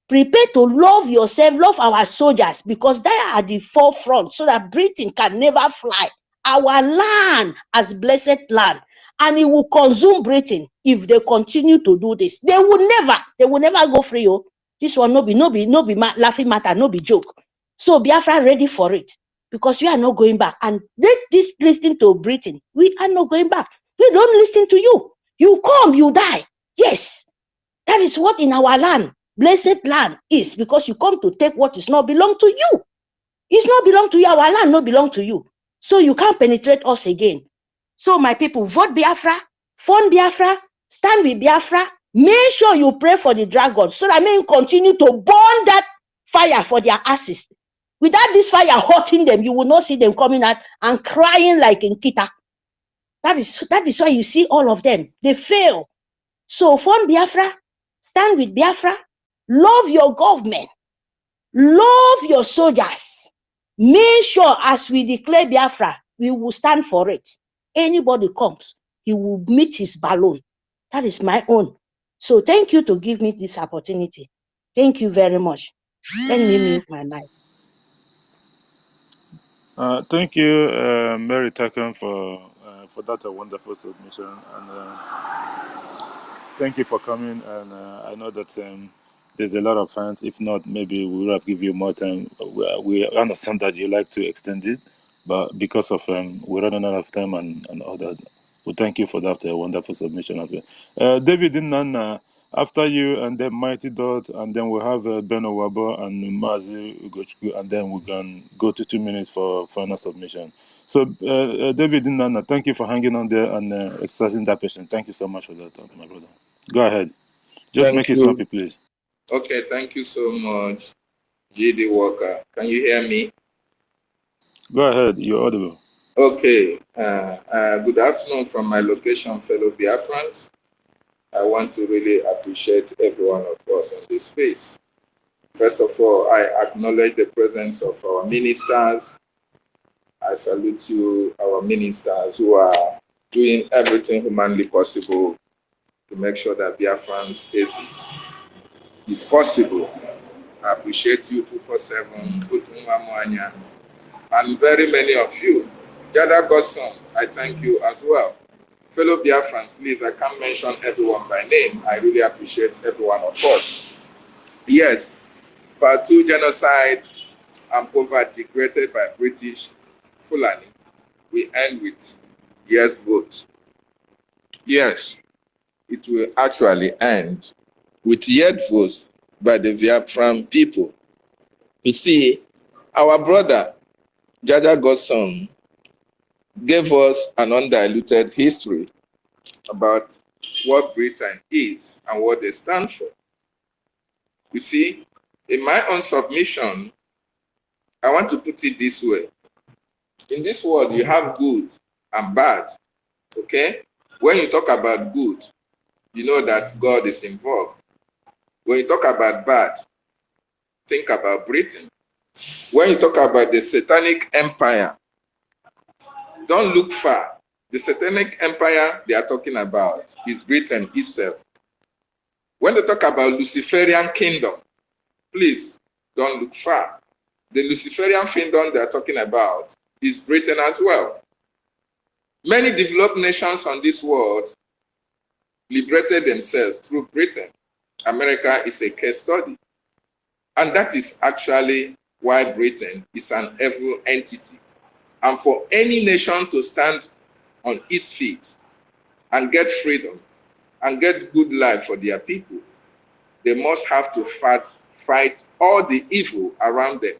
Prepare to love yourself, love our soldiers because they are at the forefront so that Britain can never fly. Our land as blessed land. And it will consume Britain if they continue to do this. They will never go free. Oh. This one no be laughing matter, no be joke. So Biafra ready for it because we are not going back. And this listening to Britain, we are not going back. We don't listen to you. You come, you die. Yes, that is what in our land, blessed land is because you come to take what is not belong to you. It's not belong to you. Our land not belong to you. So you can't penetrate us again. So my people, vote Biafra, fund Biafra, stand with Biafra. Make sure you pray for the dragon so that men continue to burn that fire for their asses. Without this fire hurting them, you will not see them coming out and crying like in Kita. That is why you see all of them. They fail. So fund Biafra, stand with Biafra, love your government, love your soldiers. Make sure as we declare Biafra, we will stand for it. Anybody comes, he will meet his balloon. That is my own. So thank you to give me this opportunity. Thank you very much. Let me mute my mic. Thank you, Mary Taken, for that wonderful submission. And thank you for coming. And I know that there's a lot of fans. If not, maybe we would have given you more time. We understand that you like to extend it, but because of we're running out of time and all that, we thank you for that wonderful submission of it. David Nana, after you, and then Mighty Dot, and then we'll have Ben Owabo and Mazi Ugochukwu, and then we can go to 2 minutes for final submission. So, David Nana, thank you for hanging on there and exercising that patience. Thank you so much for that, my brother. Go ahead. Just make Thank it you. snappy, please. Okay, thank you so much, GD Walker. Can you hear me? Go ahead. You're audible. Okay. Good afternoon from my location, fellow Biafrans. I want to really appreciate every one of us in this space. First of all, I acknowledge the presence of our ministers. I salute you, our ministers, who are doing everything humanly possible to make sure that Biafrans exit is possible. I appreciate you 247, Utunwa Mwanya, and very many of you. Jada Godson, I thank you as well. Fellow Biafrans, please, I can't mention everyone by name. I really appreciate every one of us. Yes, Part 2 genocide and poverty created by British Fulani. We end with yes vote. Yes, it will actually end with yes votes by the Biafran people. You see, our brother, Jaja Godson, gave us an undiluted history about what Britain is and what they stand for. You see, in my own submission, I want to put it this way. In this world, you have good and bad, okay? When you talk about good, you know that God is involved. When you talk about bad, think about Britain. When you talk about the satanic empire, don't look far. The satanic empire they are talking about is Britain itself. When they talk about Luciferian kingdom, please don't look far. The Luciferian kingdom they are talking about is Britain as well. Many developed nations on this world liberated themselves through Britain. America is a case study. And that is actually why Britain is an evil entity. And for any nation to stand on its feet and get freedom and get good life for their people, they must have to fight all the evil around them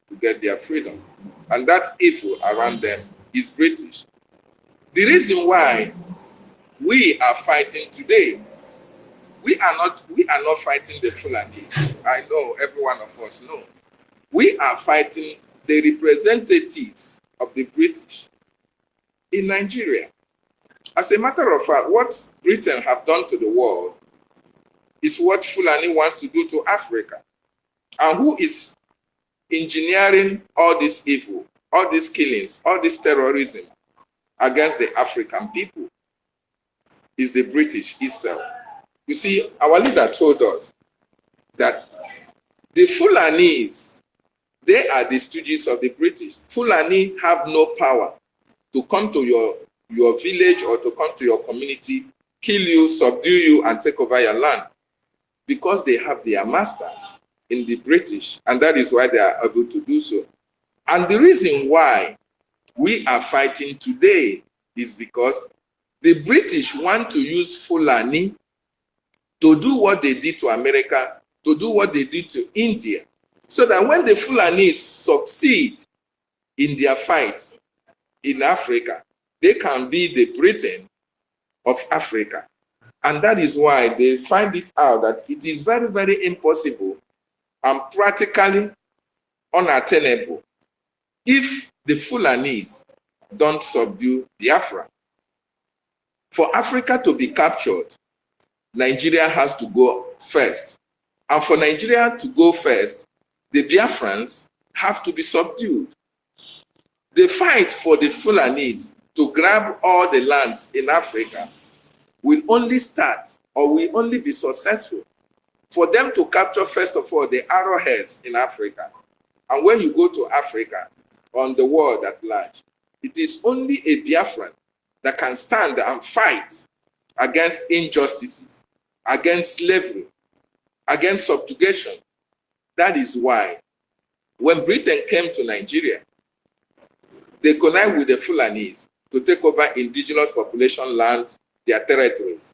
to get their freedom. And that evil around them is British. The reason why we are fighting today, we are not fighting the Fulani. I know every one of us know. We are fighting the representatives of the British in Nigeria. As a matter of fact, what Britain have done to the world is what Fulani wants to do to Africa. And who is engineering all this evil, all these killings, all this terrorism against the African people is the British itself. You see, our leader told us that the Fulanis, they are the stooges of the British. Fulani have no power to come to your village or to come to your community, kill you, subdue you, and take over your land, because they have their masters in the British, and that is why they are able to do so. And the reason why we are fighting today is because the British want to use Fulani to do what they did to America, to do what they did to India, so that when the Fulanis succeed in their fight in Africa, they can be the Britain of Africa. And that is why they find it out that it is very, very impossible and practically unattainable if the Fulanis don't subdue Biafra. For Africa to be captured, Nigeria has to go first. And for Nigeria to go first, the Biafrans have to be subdued. The fight for the Fulanis to grab all the lands in Africa will only start, or will only be successful, for them to capture, first of all, the arrowheads in Africa. And when you go to Africa, on the world at large, it is only a Biafran that can stand and fight against injustices, against slavery, against subjugation. That is why when Britain came to Nigeria, they connived with the Fulanis to take over indigenous population land, their territories.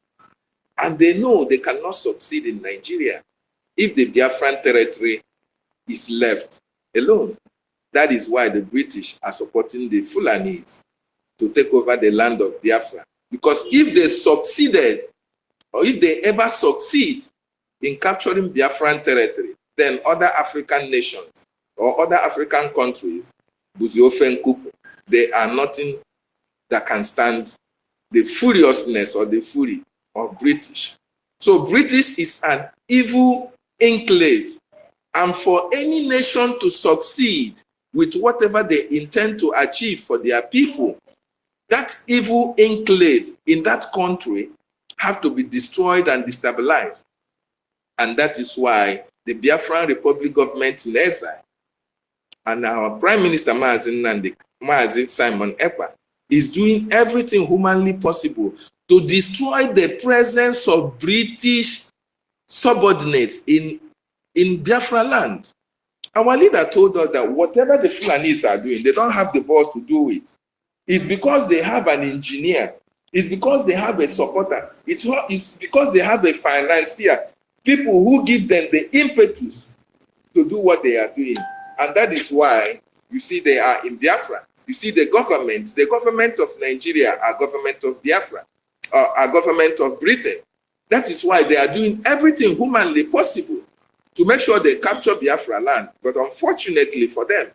And they know they cannot succeed in Nigeria if the Biafran territory is left alone. That is why the British are supporting the Fulanis to take over the land of Biafra. Because if they succeeded, or if they ever succeed in capturing Biafran territory, then other African nations or other African countries, they are nothing that can stand the furiousness or the fury of British. So British is an evil enclave. And for any nation to succeed with whatever they intend to achieve for their people, that evil enclave in that country have to be destroyed and destabilized. And that is why the Biafran Republic government in exile and our Prime Minister Mazi Simon Ekpa is doing everything humanly possible to destroy the presence of British subordinates in Biafra land. Our leader told us that whatever the Fulanis are doing, they don't have the balls to do it. It's because they have an engineer. It's because they have a supporter. It's because they have a financier. People who give them the impetus to do what they are doing. And that is why you see they are in Biafra. You see the government of Nigeria are government of Biafra, are government of Britain. That is why they are doing everything humanly possible to make sure they capture Biafra land. But unfortunately for them,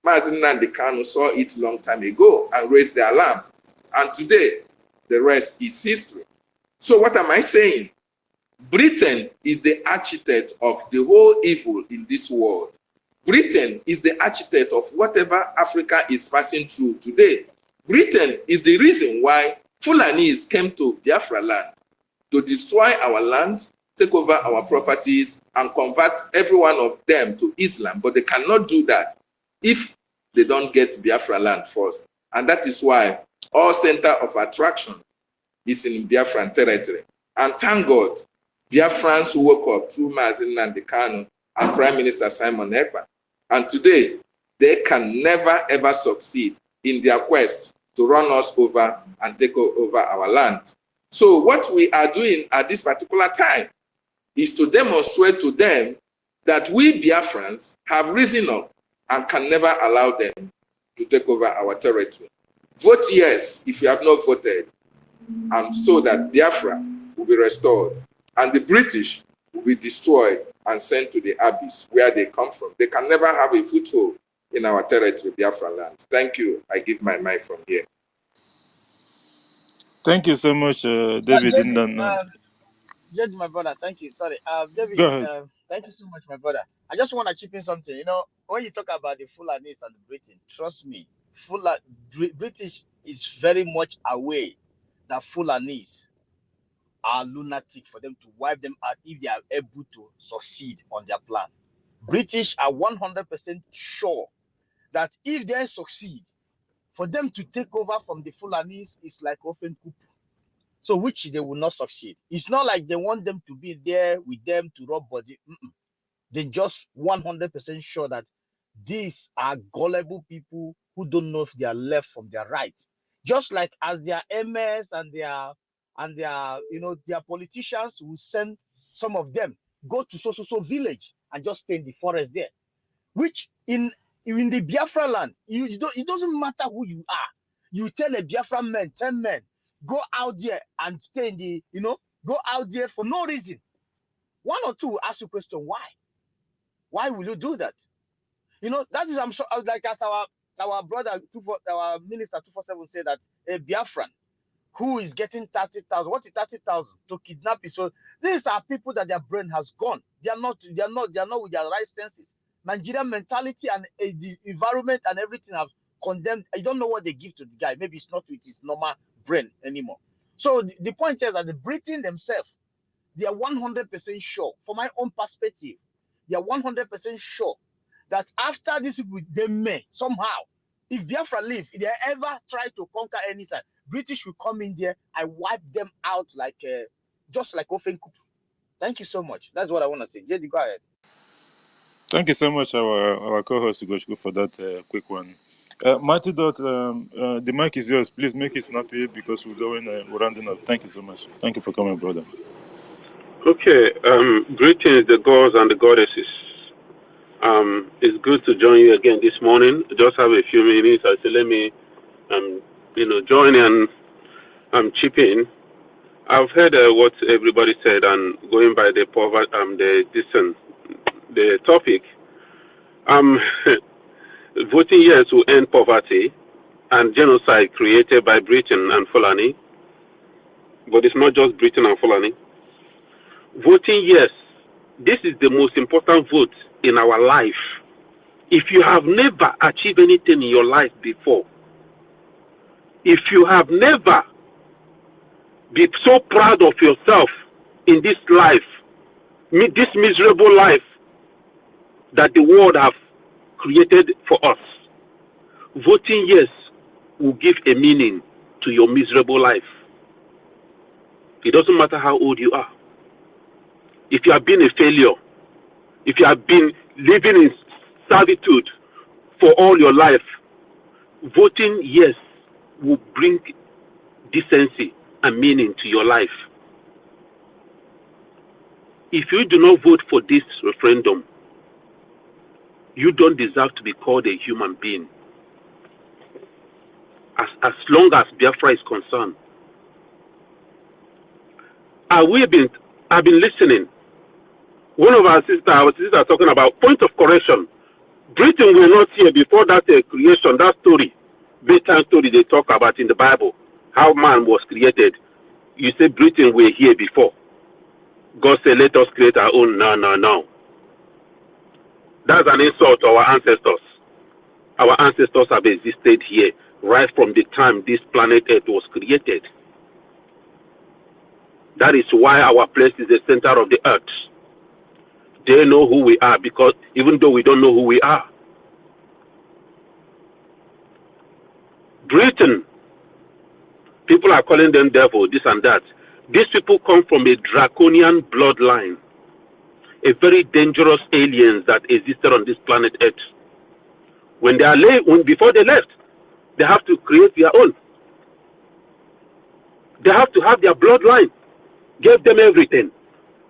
Mazi Nnamdi Kanu saw it long time ago and raised the alarm. And today, the rest is history. So what am I saying? Britain is the architect of the whole evil in this world. Britain is the architect of whatever Africa is passing through today. Britain is the reason why Fulanis came to Biafra land to destroy our land, take over our properties, and convert every one of them to Islam. But they cannot do that if they don't get Biafra land first. And that is why all center of attraction is in Biafran territory. And thank God, Biafrans woke up through Mazi Nnamdi Kanu and Prime Minister Simon Ekpa. And today, they can never ever succeed in their quest to run us over and take over our land. So what we are doing at this particular time is to demonstrate to them that we Biafrans have risen up and can never allow them to take over our territory. Vote yes if you have not voted, and so that Biafra will be restored and the British will be destroyed and sent to the abyss where they come from. They can never have a foothold in our territory, Biafra land. Thank you. I give my mic from here. Thank you so much, David. Judge, my brother, thank you. Sorry, David, Go ahead. thank you so much, my brother. I just want to chip in something. You know, when you talk about the Fulanis and the Britain, trust me, British is very much aware that Fulanis are lunatic for them to wipe them out if they are able to succeed on their plan. British are 100% sure that if they succeed, for them to take over from the Fulanis is like open coup. So which they will not succeed. It's not like they want them to be there with them to rub body. They're just 100% sure that these are gullible people who don't know if they are left from their right. Just like as their MS and their their politicians will send some of them go to so village and just stay in the forest there. Which in the Biafra land, it doesn't matter who you are. You tell a Biafra man, 10 men, go out there and stay in the, go out there for no reason. One or two will ask you a question, why? Why will you do that? That is, I'm sure, like as our brother, our minister 247 said that a Biafran who is getting 30,000, what is 30,000 to kidnap you? So these are people that their brain has gone. They are not with their right senses. Nigerian mentality and the environment and everything have condemned. I don't know what they give to the guy. Maybe it's not with his normal brain anymore. So the point is that the Britain themselves, they are 100% sure, from my own perspective, they are 100% sure that after this people, they may somehow, if Biafra leave, if they ever try to conquer any side, British will come in there, I wipe them out like just like open coop. Thank you so much. That's what I want to say. JD, go ahead. Thank you so much, our co-host Ugochukwu, for that quick one. Mighty Dot, the mic is yours. Please make it snappy because we're going, we're rounding up. Thank you so much. Thank you for coming, brother. Okay, greetings, the gods and the goddesses. It's good to join you again this morning. Just have a few minutes. I say, let me, join and chip in. I've heard what everybody said, and going by the the topic. Voting yes will end poverty and genocide created by Britain and Fulani. But it's not just Britain and Fulani. Voting yes, this is the most important vote in our life. If you have never achieved anything in your life before, if you have never been so proud of yourself in this life, this miserable life that the world have created for us, voting yes will give a meaning to your miserable life. It doesn't matter how old you are. If you have been a failure, if you have been living in servitude for all your life, voting yes will bring decency and meaning to your life. If you do not vote for this referendum, you don't deserve to be called a human being. As long as Biafra is concerned. I've been listening. One of our sisters talking about point of correction. Britain were not here before that creation, that story, bedtime story they talk about in the Bible, how man was created. You say Britain were here before. God said, let us create our own. No. That's an insult to our ancestors. Our ancestors have existed here right from the time this planet Earth was created. That is why our place is the center of the earth. They know who we are, because even though we don't know who we are. Britain, people are calling them devil, this and that. These people come from a draconian bloodline, a very dangerous aliens that existed on this planet Earth. When they are before they left, they have to create their own. They have to have their bloodline. Gave them everything.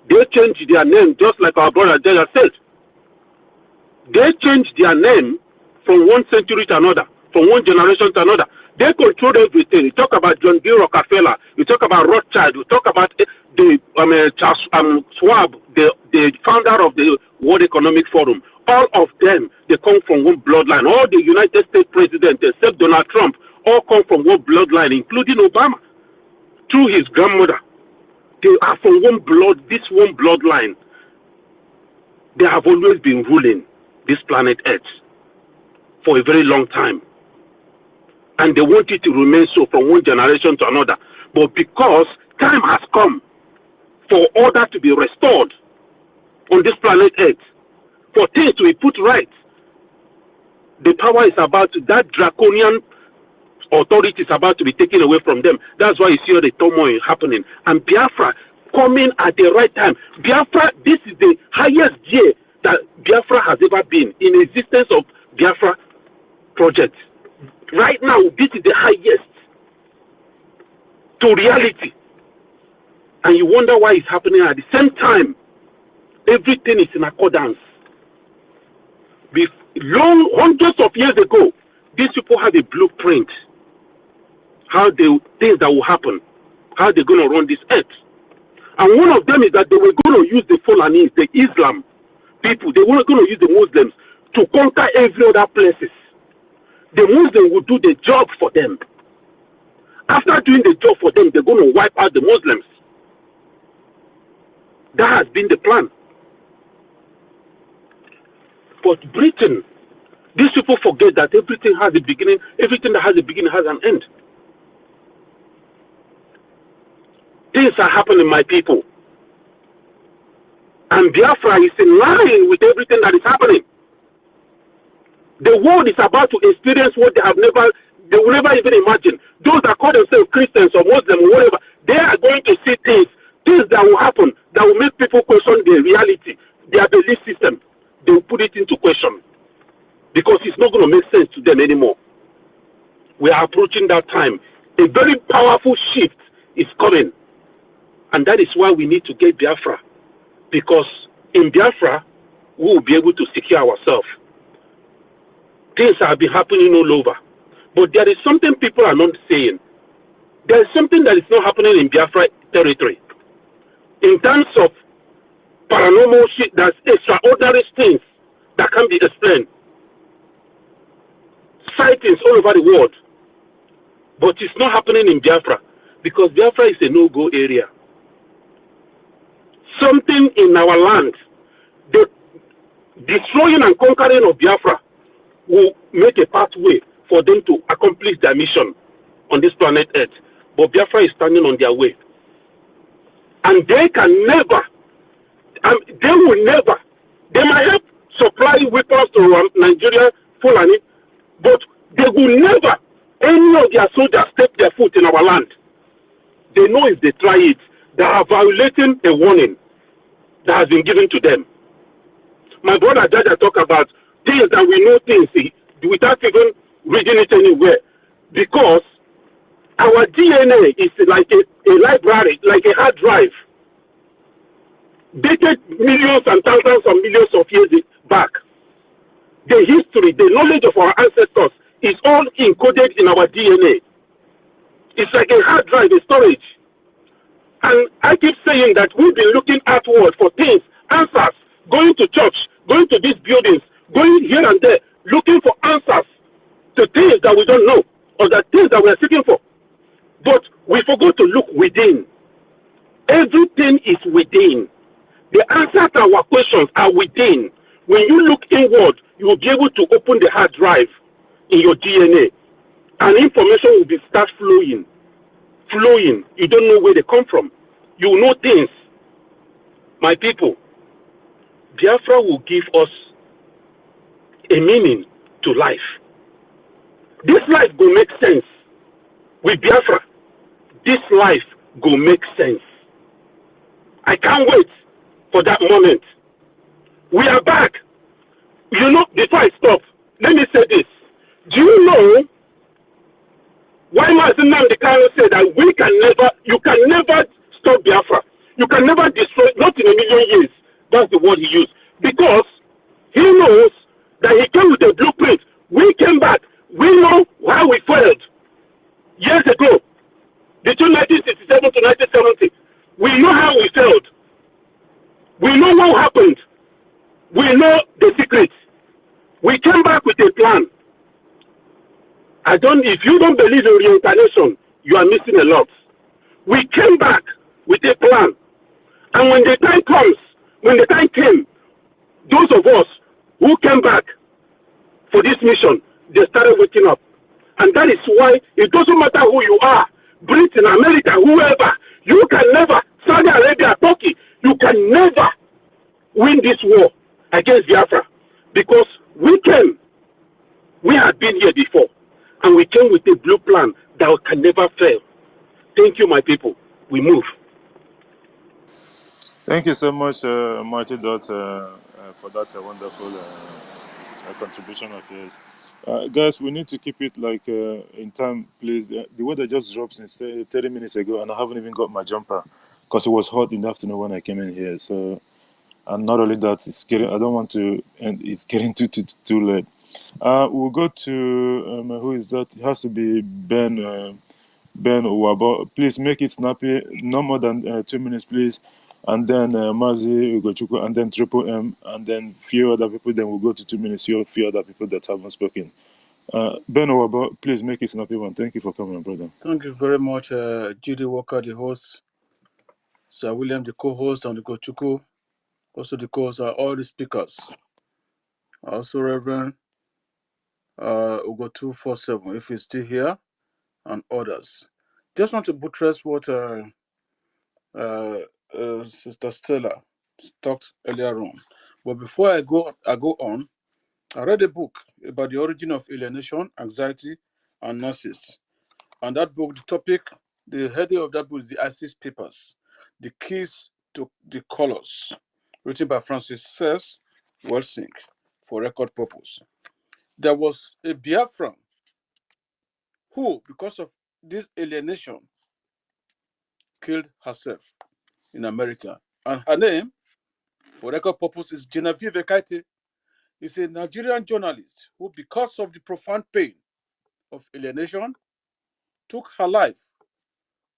They changed their name, just like our brother Jaya said. They changed their name from one century to another, from one generation to another. They control everything. You talk about John D. Rockefeller, you talk about Rothschild, you talk about Charles Schwab, the founder of the World Economic Forum. All of them, they come from one bloodline. All the United States presidents, except Donald Trump, all come from one bloodline, including Obama, through his grandmother. They are from one bloodline. They have always been ruling this planet Earth for a very long time. And they want it to remain so from one generation to another. But because time has come for order to be restored on this planet Earth, for things to be put right, the power is about to, that draconian authority is about to be taken away from them. That's why you see all the turmoil happening. And Biafra coming at the right time. Biafra, this is the highest year that Biafra has ever been in existence of Biafra project. Right now, this is the highest to reality. And you wonder why it's happening at the same time. Everything is in accordance. Hundreds of years ago, these people had a blueprint. How things that will happen, how they're going to run this earth. And one of them is that they were going to use the Fulanis, the Islam people, they were going to use the Muslims to conquer every other places. The Muslims will do the job for them. After doing the job for them, they're going to wipe out the Muslims. That has been the plan. But Britain, these people forget that everything has a beginning, everything that has a beginning has an end. Things are happening, my people. And Biafra is in line with everything that is happening. The world is about to experience what they will never even imagine. those that call themselves Christians or Muslims or whatever, they are going to see things that will happen that will make people question their reality, their belief system. They will put it into question because it's not going to make sense to them anymore. We are approaching that time. A very powerful shift is coming. And that is why we need to get Biafra. Because in Biafra, we will be able to secure ourselves. Things have been happening all over. But there is something people are not saying. There is something that is not happening in Biafra territory. In terms of paranormal shit, that's extraordinary things that can be explained. Sightings all over the world. But it's not happening in Biafra because Biafra is a no-go area. Something in our land, the destroying and conquering of Biafra will make a pathway for them to accomplish their mission on this planet Earth. But Biafra is standing on their way. And they can never, they will never, they might have supply weapons to Nigeria, Fulani, but they will never, any of their soldiers step their foot in our land. They know if they try it, they are violating a warning that has been given to them. My brother Jaja talk about things that we know things without even reading it anywhere, because our DNA is like a library, like a hard drive, dated millions and thousands of millions of years back. The history, the knowledge of our ancestors is all encoded in our DNA. It's like a hard drive, a storage. And I keep saying that we've been looking outward for things, answers, going to church, going to these buildings, going here and there, looking for answers to things that we don't know or the things that we are seeking for. But we forgot to look within. Everything is within. The answers to our questions are within. When you look inward, you will be able to open the hard drive in your DNA, and information will start flowing. You don't know where they come from. You will know things. My people, Biafra will give us a meaning to life. This life will make sense. With Biafra, this life will make sense. I can't wait for that moment. We are back. You know, before I stop, let me say this. Do you know why Nnamdi Kanu said that you can never stop Biafra? You can never destroy, not in a million years. That's the word he used. Because he knows that he came with a blueprint. We came back. We know how we failed years ago, between 1967 to 1970. We know how we failed. We know what happened. We know the secrets. We came back with a plan. If you don't believe in reincarnation, you are missing a lot. We came back with a plan. And when the time comes, when the time came, those of us who came back for this mission, they started waking up. And that is why it doesn't matter who you are, Britain, America, whoever, you can never, Saudi Arabia, Turkey, you can never win this war against Biafra. Because we had been here before. And we came with a blue plan that can never fail. Thank you, my people. We move. Thank you so much, Marty Dot, for that wonderful contribution of yours. Guys, we need to keep it like in time, please. The weather just dropped since 30 minutes ago, and I haven't even got my jumper because it was hot in the afternoon when I came in here. So, and not only that, I don't want to, and it's getting too late. We'll go to who is that? It has to be Ben Uwabo. Please make it snappy, no more than 2 minutes, please. And then Mazi Ugochukwu, and then Triple M, and then few other people. Then we'll go to 2 minutes. Few other people that haven't spoken. Ben Uwabo, please make it snappy one. Thank you for coming, brother. Thank you very much, Judy Walker, the host, Sir William, the co-host, and the Ugochukwu. Also, the co-hosts are all the speakers. Also, Reverend Ugo247, if he's still here, and others. Just want to buttress what Sister Stella talked earlier on. But before I go on, I read a book about the origin of alienation, anxiety, and narcissism. And that book, the topic, the heading of that book is The ISIS Papers, The Keys to the Colors, written by Francis Sess Welsing for record purpose. There was a Biafran who, because of this alienation, killed herself in America. And her name, for record purpose, is Genevieve Ekaite. Is a Nigerian journalist who, because of the profound pain of alienation, took her life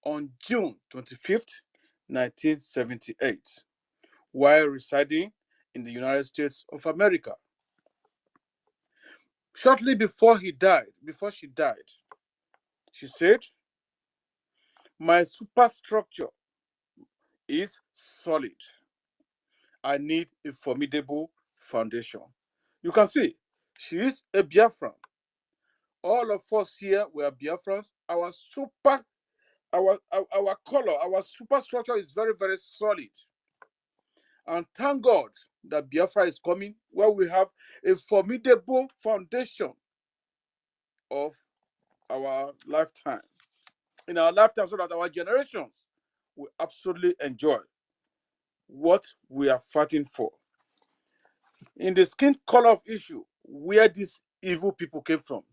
on June 25th, 1978, while residing in the United States of America. Shortly before she died, she said, "My superstructure is solid. I need a formidable foundation." You can see, she is a Biafran. All of us here were Biafrans. Our color, our superstructure is very, very solid. And thank God that Biafra is coming, where we have a formidable foundation of our lifetime. In our lifetime, so that our generations will absolutely enjoy what we are fighting for. In the skin color of issue, where these evil people came from,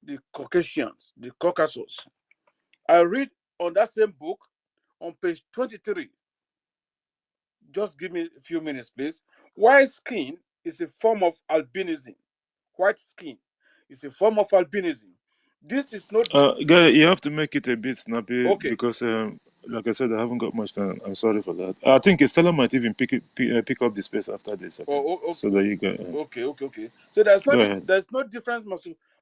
the Caucasians, the Caucasus, I read on that same book on page 23. Just give me a few minutes, please. White skin is a form of albinism. White skin is a form of albinism. This is not. Guy, you have to make it a bit snappy Okay. because, like I said, I haven't got much time. I'm sorry for that. I think Estella might even pick up the space after this. Okay? Okay. So that you go. Okay. So Go ahead. there's no difference,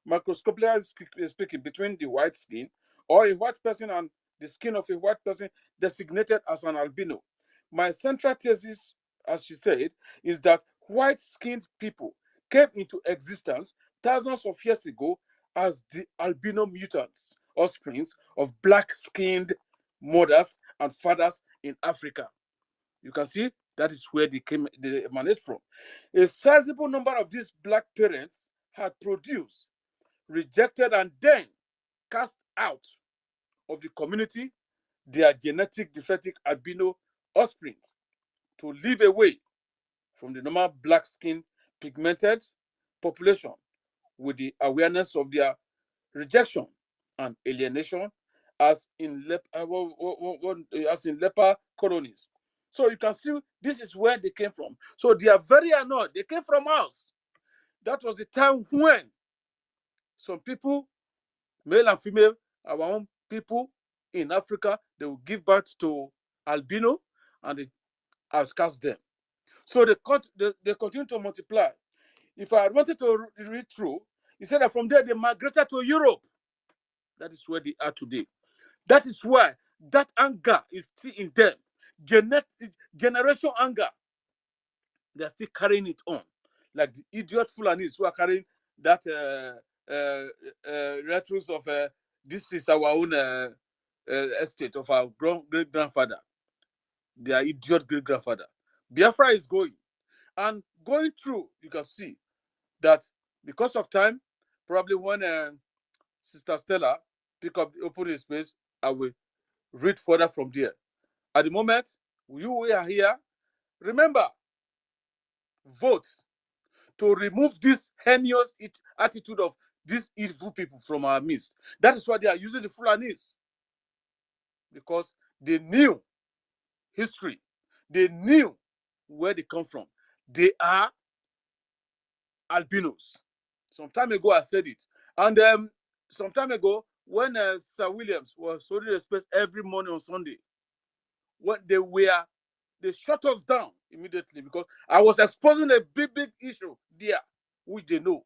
microscopically speaking, between the white skin or a white person and the skin of a white person designated as an albino. My central thesis, as she said, is that white-skinned people came into existence thousands of years ago as the albino mutants, offsprings of black-skinned mothers and fathers in Africa. You can see that is where they emanate from. A sizable number of these black parents had produced, rejected, and then cast out of the community their genetic defective albino offspring to live away from the normal black skin pigmented population with the awareness of their rejection and alienation as in leper colonies. So you can see this is where they came from. So they are very annoyed. They came from us. That was the time when some people, male and female, our own people in Africa, they will give birth to albino and they outcast them. So they continue to multiply. If I wanted to read through, he said that from there they migrated to Europe. That is where they are today. That is why that anger is still in them. Generation anger. They're still carrying it on. Like the idiot Fulanis who are carrying that rhetoric of this is our own estate of our great-grandfather. Their idiot great-grandfather. Biafra is going. And going through, you can see that because of time, probably when Sister Stella open his space, I will read further from there. At the moment, we are here. Remember, vote to remove this heinous attitude of these evil people from our midst. That is why they are using the Fulanis. Because they knew history. They knew where they come from. They are albinos. Some time ago, I said it. And some time ago, when Sir Williams was holding a space every morning on Sunday, when they shut us down immediately because I was exposing a big issue there, which they know.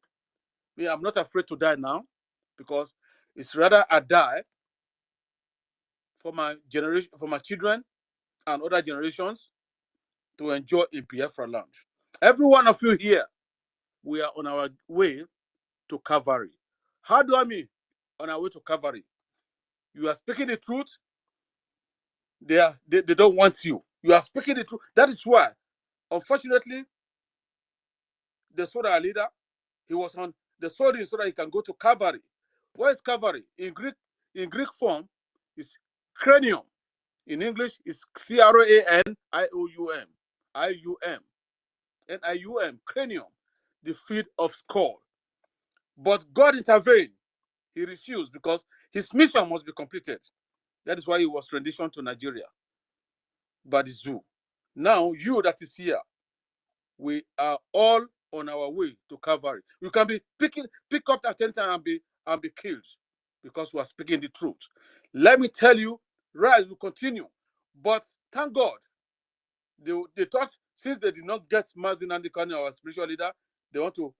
Me, I'm not afraid to die now because it's rather I die for my generation, for my children and other generations to enjoy in Biafra land. Every one of you here, we are on our way to Calvary. How do I mean on our way to Calvary? You are speaking the truth. They don't want you. You are speaking the truth. That is why, unfortunately, they sold our leader. He was on the sold him so that he can go to Calvary. Where is Calvary? In Greek, in Greek form is cranium. In English, it's cranium, nium, cranium, the field of skull. But God intervened. He refused because his mission must be completed. That is why he was renditioned to Nigeria by the zoo. Now, you that is here, we are all on our way to Calvary. You can be pick up at any time and be killed because we are speaking the truth. Let me tell you, rise will continue. But thank God, they thought since they did not get Mazi Nnamdi Kanu, our spiritual leader, they want to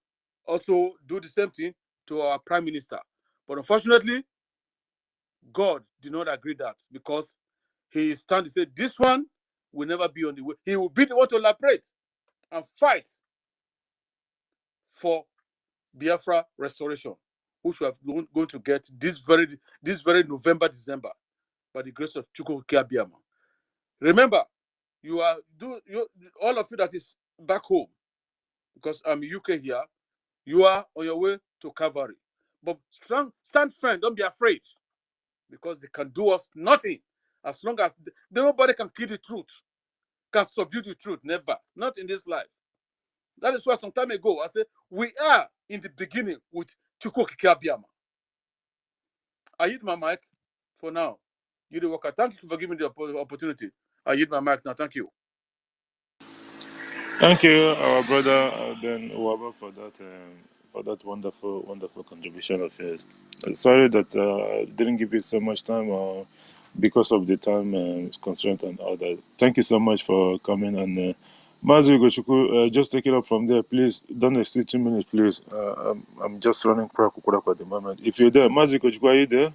also do the same thing to our prime minister. But unfortunately, God did not agree that because he stand and said, this one will never be on the way. He will be the one to liberate and fight for Biafra restoration, which we are going to get this very November, December, by the grace of Chukwu Abiyama. Remember, all of you that is back home, because I'm in UK here, you are on your way to Calvary. But stand firm, don't be afraid, because they can do us nothing as long as nobody can kill the truth, can subdue the truth. Never, not in this life. That is why some time ago I said we are in the beginning with Chukwu Abiyama. I hit my mic for now. You the worker. Thank you for giving me the opportunity. I hit my mic now. Thank you. Thank you, our brother Ben Uwaba, for that wonderful contribution of yours. Sorry that I didn't give you so much time because of the time constraint and all that. Thank you so much for coming. And Mazi Gochuku, just take it up from there, please. Don't exceed 2 minutes, please. I'm just running crack at the moment. If you're there, Mazi Gochuku, are you there?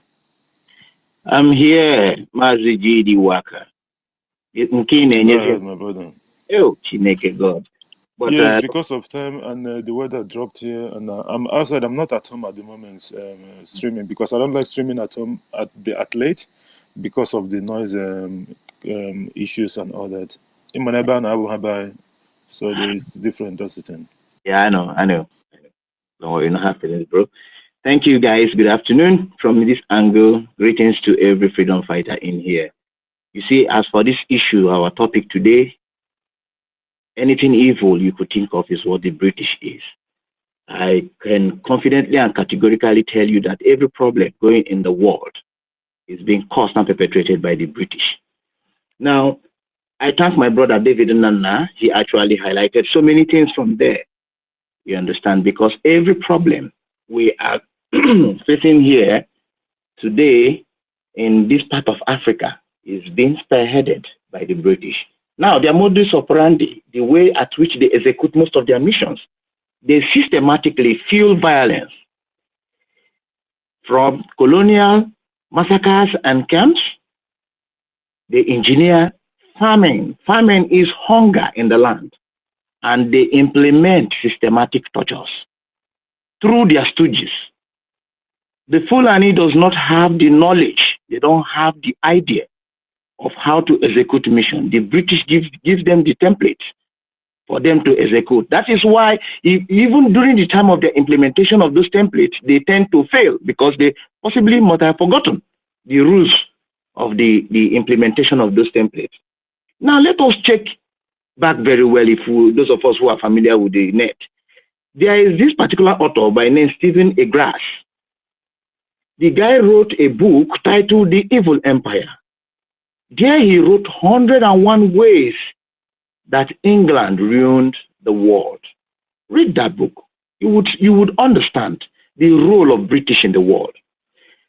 I'm here, Mazi G.D. Waka. Go ahead, my brother. Oh, Chineke God. But yes, because of time and the weather dropped here, and I'm outside. I'm not at home at the moment streaming because I don't like streaming at home at late because of the noise issues and all that. So there is different. That's the thing. yeah, I know. Don't worry, no happiness, bro. Thank you, guys. Good afternoon from this angle. Greetings to every freedom fighter in here. You see, as for this issue, our topic today, anything evil you could think of is what the British is. I can confidently and categorically tell you that every problem going in the world is being caused and perpetrated by the British. Now, I thank my brother David Nana. He actually highlighted so many things from there. You understand? Because every problem we are facing here today in this part of Africa is being spearheaded by the British. Now, their modus operandi, the way at which they execute most of their missions, they systematically fuel violence from colonial massacres and camps. They engineer famine. Famine is hunger in the land. And they implement systematic tortures through their stooges. The Fulani does not have the knowledge. They don't have the idea of how to execute mission. The British give them the template for them to execute. That is why even during the time of the implementation of those templates, they tend to fail because they possibly might have forgotten the rules of the implementation of those templates. Now let us check back very well if those of us who are familiar with the net. There is this particular author by name Stephen Egras. The guy wrote a book titled The Evil Empire. There he wrote 101 ways that England ruined the world. Read that book. You would understand the role of British in the world.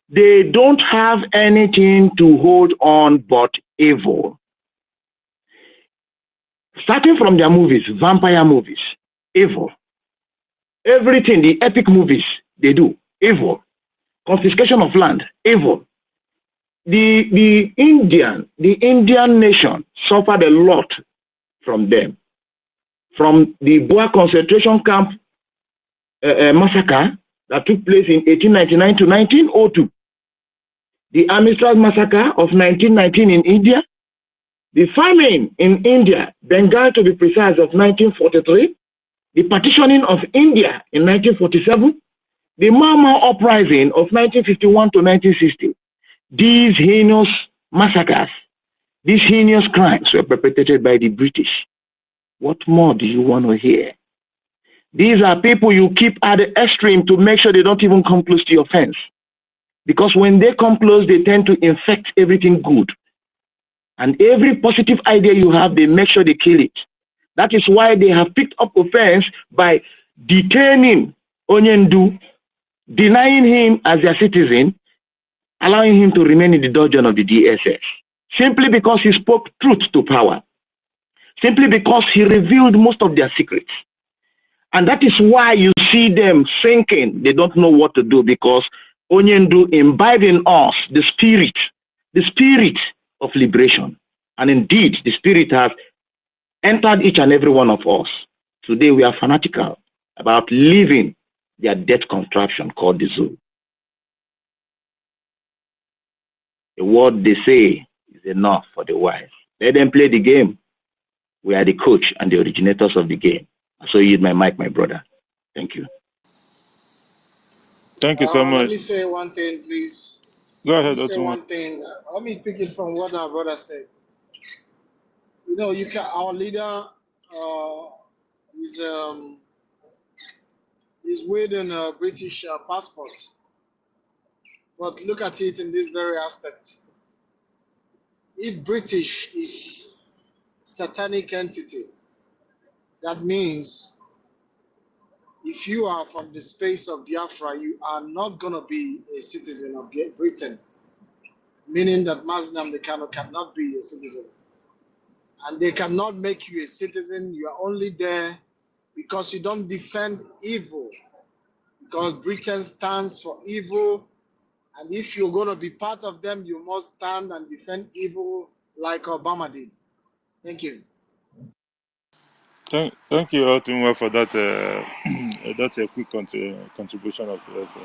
They don't have anything to hold on but evil. Starting from their movies, vampire movies, evil. Everything, the epic movies they do, evil. Confiscation of land, evil. The Indian nation suffered a lot from them. From the Boer concentration camp massacre that took place in 1899 to 1902. The Amistad massacre of 1919 in India. The famine in India, Bengal to be precise, of 1943. The partitioning of India in 1947. The Mau Mau uprising of 1951 to 1960. These heinous massacres, these heinous crimes were perpetrated by the British. What more do you want to hear? These are people you keep at the extreme to make sure they don't even come close to your fence. Because when they come close, they tend to infect everything good. And every positive idea you have, they make sure they kill it. That is why they have picked up offense by detaining Onyendu, denying him as their citizen, allowing him to remain in the dungeon of the DSS. Simply because he spoke truth to power. Simply because he revealed most of their secrets. And that is why you see them sinking. They don't know what to do because Onyendu imbibed in us the spirit of liberation. And indeed, the spirit has entered each and every one of us. Today we are fanatical about living their death contraption called the zoo. The word they say is enough for the wise. Let them play the game. We are the coach and the originators of the game. So you use my mic, my brother. Thank you. Thank you so Let much. me say one thing, please. Go Let ahead, me say Otuma. one thing. Let me pick it from what our brother said. You know, you can. Our leader is wielding a British passport, but look at it in this very aspect. If British is satanic entity, that means if you are from the space of Biafra, you are not going to be a citizen of Britain, meaning that Muslim cannot be a citizen. And they cannot make you a citizen. You are only there because you don't defend evil, because Britain stands for evil. And if you're going to be part of them, you must stand and defend evil like Obama did. Thank you. Thank you, Otuma, for that. That's a quick contribution of yours.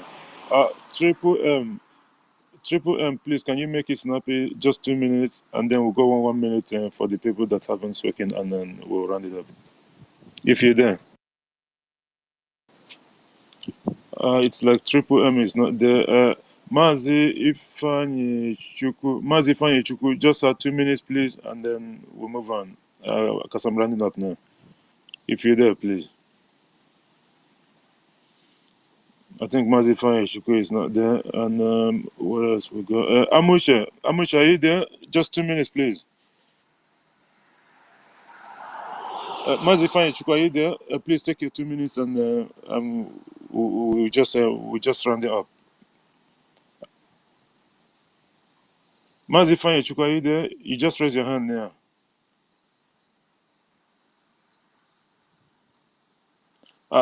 Triple M, please, can you make it snappy? Just 2 minutes, and then we'll go on 1 minute for the people that haven't spoken, and then we'll round it up. If you're there. It's like Triple M is not there. Mazi Ifani Chukwu, just 2 minutes, please, and then we'll move on. Because I'm rounding up now. If you're there, please. I think Mazi Ifani Chukwu is not there. And where else we go? Amusha, are you there? Just 2 minutes, please. Mazi Ifani Chukwu, are you there? Please take your 2 minutes, and we'll just round it up. Mazi Ifani Chukwu, are you there? You just raise your hand now.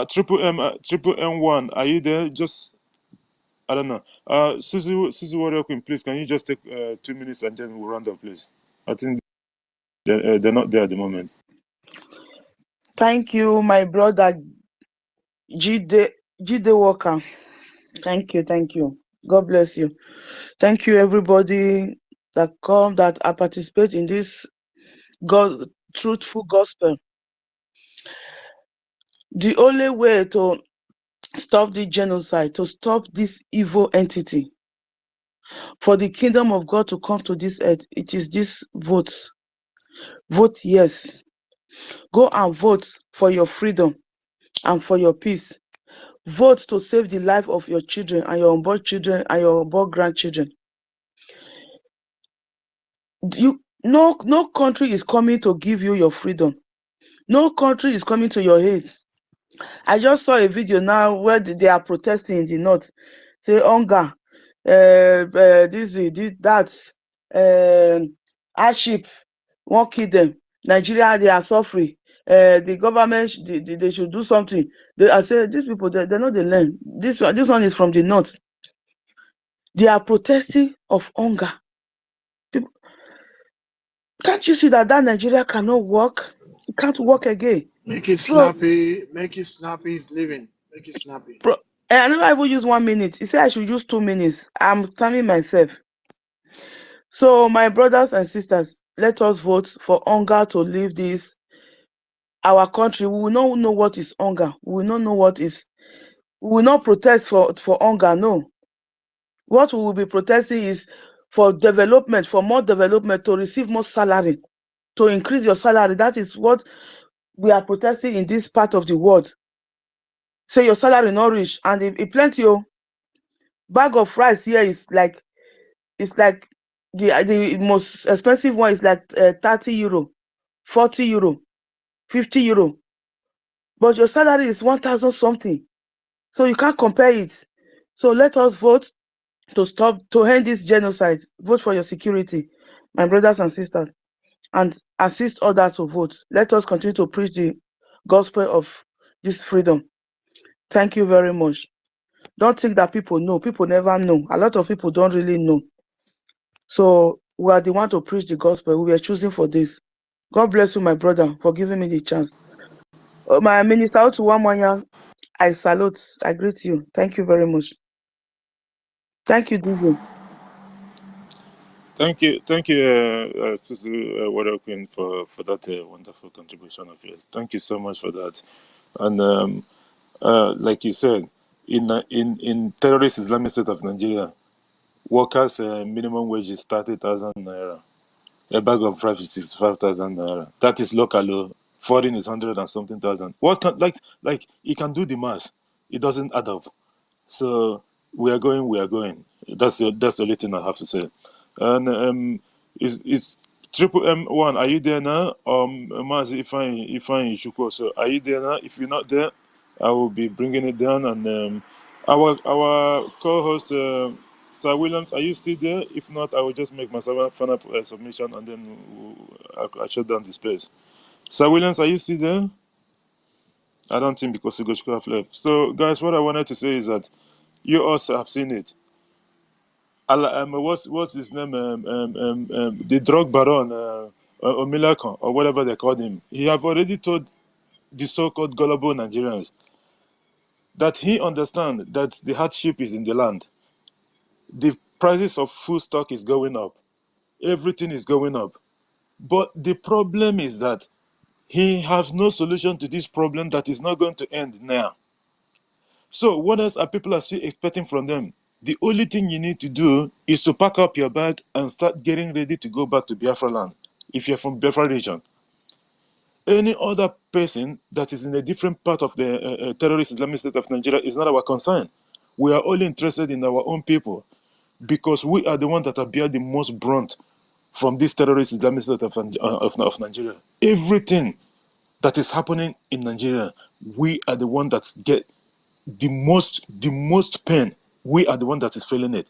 Triple M1, are you there? Just, I don't know. Susie Warrior Queen, please, can you just take 2 minutes and then we'll round up, please? I think they're not there at the moment. Thank you, my brother Jide Walker. Thank you. God bless you. Thank you, everybody that come, that participate in this truthful gospel. The only way to stop the genocide, to stop this evil entity, for the kingdom of God to come to this earth, it is this vote. Vote yes. Go and vote for your freedom and for your peace. Vote to save the life of your children and your unborn children and your unborn grandchildren. No country is coming to give you your freedom. No country is coming to your aid. I just saw a video now where they are protesting in the north. Say hunger, hardship won't kill them. Nigeria, they are suffering. The government, they should do something. I say these people, they're not the learn. This one is from the north. They are protesting of hunger. People, can't you see that Nigeria cannot work? It can't work again. Make it snappy. Make it snappy. It's living. Make it snappy. I never even use 1 minute. He said I should use 2 minutes. I'm timing myself. So, my brothers and sisters, let us vote for hunger to leave this our country. We will not know what is hunger. We will not know what is. We will not protest for hunger. No. What we will be protesting is for development, for more development, to receive more salary, to increase your salary. That is what we are protesting in this part of the world. Say your salary not rich, and it plenty. Bag of rice here is like, it's like the most expensive one is like 30 euro, 40 euro, 50 euro. But your salary is 1,000 something. So you can't compare it. So let us vote to end this genocide. Vote for your security, my brothers and sisters, and assist others to vote. Let us continue to preach the gospel of this freedom. Thank you very much. Don't think that people know. People never know. A lot of people don't really know. So we are the one to preach the gospel. We are choosing for this. God bless you, my brother, for giving me the chance. My minister, Otuwamanya, I salute. I greet you. Thank you very much. Thank you, Dizi. Thank you, Sister Warrior Queen, for that wonderful contribution of yours. Thank you so much for that. And like you said, in terrorist Islamic State of Nigeria, workers' minimum wage is 30,000 naira. A bag of rice is 65,000 naira. That is local. Foreign is 100 and something thousand. What can like you can do the math? It doesn't add up. So we are going. That's the only thing I have to say. And is triple M1? Are you there now? Mazi, if I Shuko. So are you there now? If you're not there, I will be bringing it down. And our co-host Sir Williams, are you still there? If not, I will just make my final submission, and then I'll shut down the space. Sir Williams, are you still there? I don't think, because Ugochukwu have left. So, guys, what I wanted to say is that you also have seen it. What's his name? The drug baron, Omilakon, or whatever they called him. He have already told the so-called gullible Nigerians that he understands that the hardship is in the land. The prices of food stock is going up. Everything is going up. But the problem is that he has no solution to this problem that is not going to end now. So what else are people still expecting from them? The only thing you need to do is to pack up your bag and start getting ready to go back to Biafra land, if you're from Biafra region. Any other person that is in a different part of the terrorist Islamic State of Nigeria is not our concern. We are only interested in our own people, because we are the ones that are bear the most brunt from this terrorist Islamic State of Nigeria. Everything that is happening in Nigeria, we are the one that get the most pain. We are the one that is feeling it.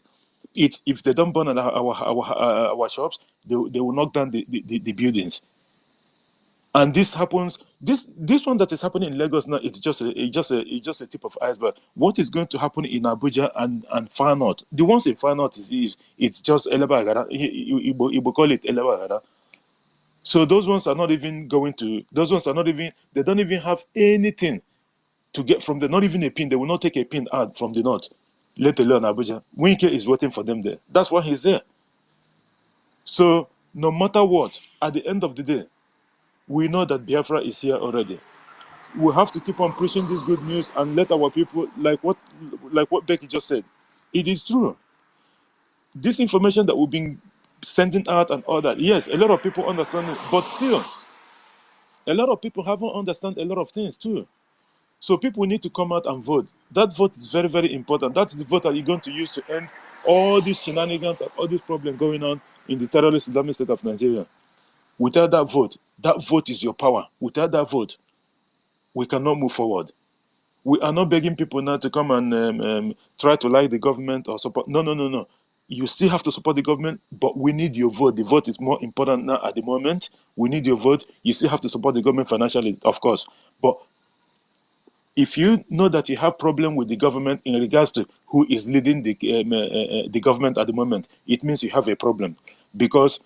If they don't burn our shops, they will knock down the buildings. And this happens. This one that is happening in Lagos now, it's just a tip of iceberg. What is going to happen in Abuja and Far North? The ones in Far North it's just Eleba. You call it Eleba. So those ones are not even going to. Those ones are not even. They don't even have anything to get from there. Not even a pin. They will not take a pin out from the north, let alone Abuja. Winke is waiting for them there. That's why he's there. So no matter what, at the end of the day, we know that Biafra is here already. We have to keep on preaching this good news and let our people, like what Becky just said, it is true. This information that we've been sending out and all that, yes, a lot of people understand it, but still, a lot of people haven't understand a lot of things too. So people need to come out and vote. That vote is very, very important. That's the vote that you're going to use to end all these shenanigans and all these problems going on in the terrorist Islamic State of Nigeria. Without that vote is your power. Without that vote, we cannot move forward. We are not begging people now to come and try to like the government or support. No. You still have to support the government, but we need your vote. The vote is more important now at the moment. We need your vote. You still have to support the government financially, of course. But if you know that you have problem with the government in regards to who is leading the government at the moment, it means you have a problem. Because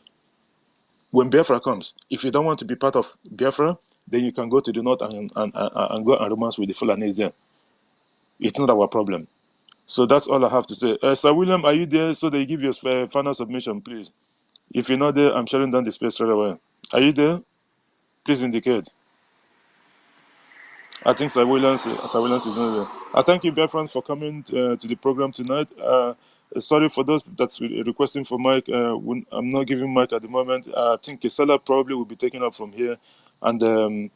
when Biafra comes, if you don't want to be part of Biafra, then you can go to the north and go and romance with the Fulanese there. It's not our problem. So that's all I have to say. Sir William, are you there so that you give your final submission, please? If you're not there, I'm shutting down the space right away. Are you there? Please indicate. I think Sir Williams is not there. I thank you, Biafran, for coming to the program tonight. Sorry for those that's requesting for mic. I'm not giving mic at the moment. I think Kisela probably will be taken up from here, and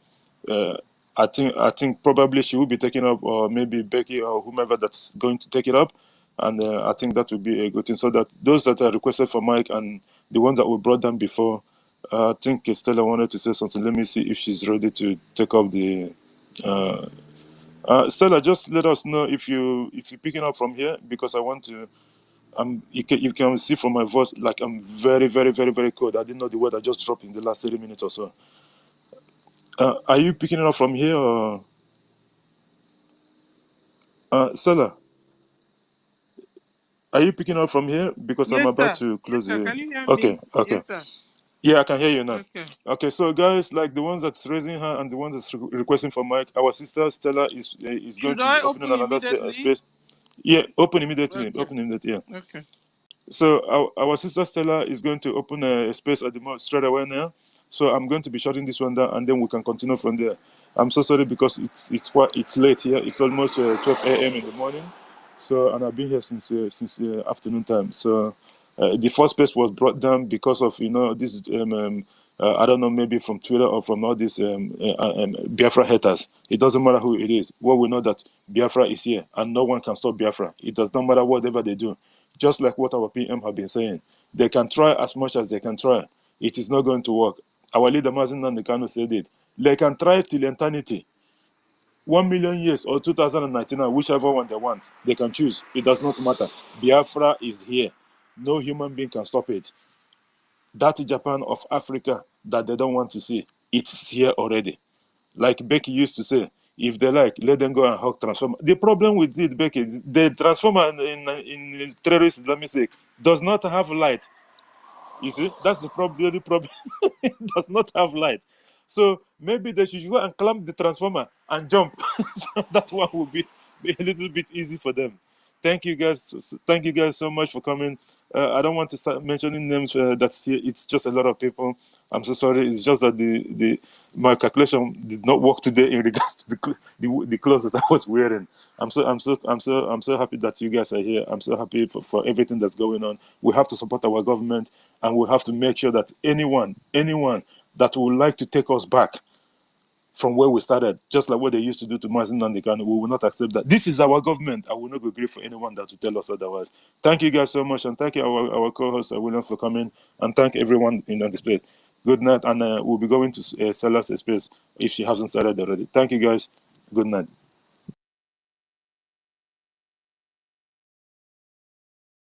I think probably she will be taken up, or maybe Becky or whomever that's going to take it up, and I think that would be a good thing. So that those that are requested for mic and the ones that we brought them before, I think Stella wanted to say something. Let me see if she's ready to take up the. Stella, just let us know if you're picking up from here, because I want to. You can see from my voice, like I'm very, very, very, very cold. I didn't know the word I just dropped in the last 30 minutes or so. Are you picking it up from here, or Stella? Are you picking up from here? Because I'm Yes, about sir. to Yes, close sir. the. Can you hear me? Okay, okay. Yes, sir. Yeah, I can hear you now. Okay. Okay, so guys, like the ones that's raising her and the ones that's requesting for mic, our sister Stella is going Should to be I opening open another immediately? space. Yeah, open immediately. Okay. Open immediately. Yeah. Okay. So our sister Stella is going to open a space at the moment straight away now. So I'm going to be shutting this one down, and then we can continue from there. I'm so sorry because it's late here. It's almost 12 a.m. in the morning. So, and I've been here since afternoon time. So the first space was brought down because of this. I don't know, maybe from Twitter or from all these Biafra haters. It doesn't matter who it is. Well, we know that Biafra is here, and no one can stop Biafra. It does not matter whatever they do. Just like what our PM have been saying, they can try as much as they can try. It is not going to work. Our leader Mazin Nandekano said it. They can try till eternity. 1 million years or 2099, whichever one they want, they can choose. It does not matter. Biafra is here. No human being can stop it. That Japan of Africa that they don't want to see, it's here already. Like Becky used to say, if they like, let them go and hug Transformer. The problem with it, Becky, the Transformer in terrorist Islamic State does not have light. You see, that's the problem. The problem it does not have light. So maybe they should go and climb the transformer and jump. So that one will be a little bit easy for them. Thank you guys. Thank you guys so much for coming. I don't want to start mentioning names. That's here. It's just a lot of people. I'm so sorry. It's just that my calculation did not work today in regards to the clothes that I was wearing. I'm so happy that you guys are here. I'm so happy for everything that's going on. We have to support our government, and we have to make sure that anyone that would like to take us back from where we started, just like what they used to do to Mazin Nandekano, we will not accept that. This is our government. I will not agree for anyone that will tell us otherwise. Thank you guys so much, and thank you our co-host William for coming, and thank everyone in the space. Good night, and we'll be going to Stella's space if she hasn't started already. Thank you guys. Good night.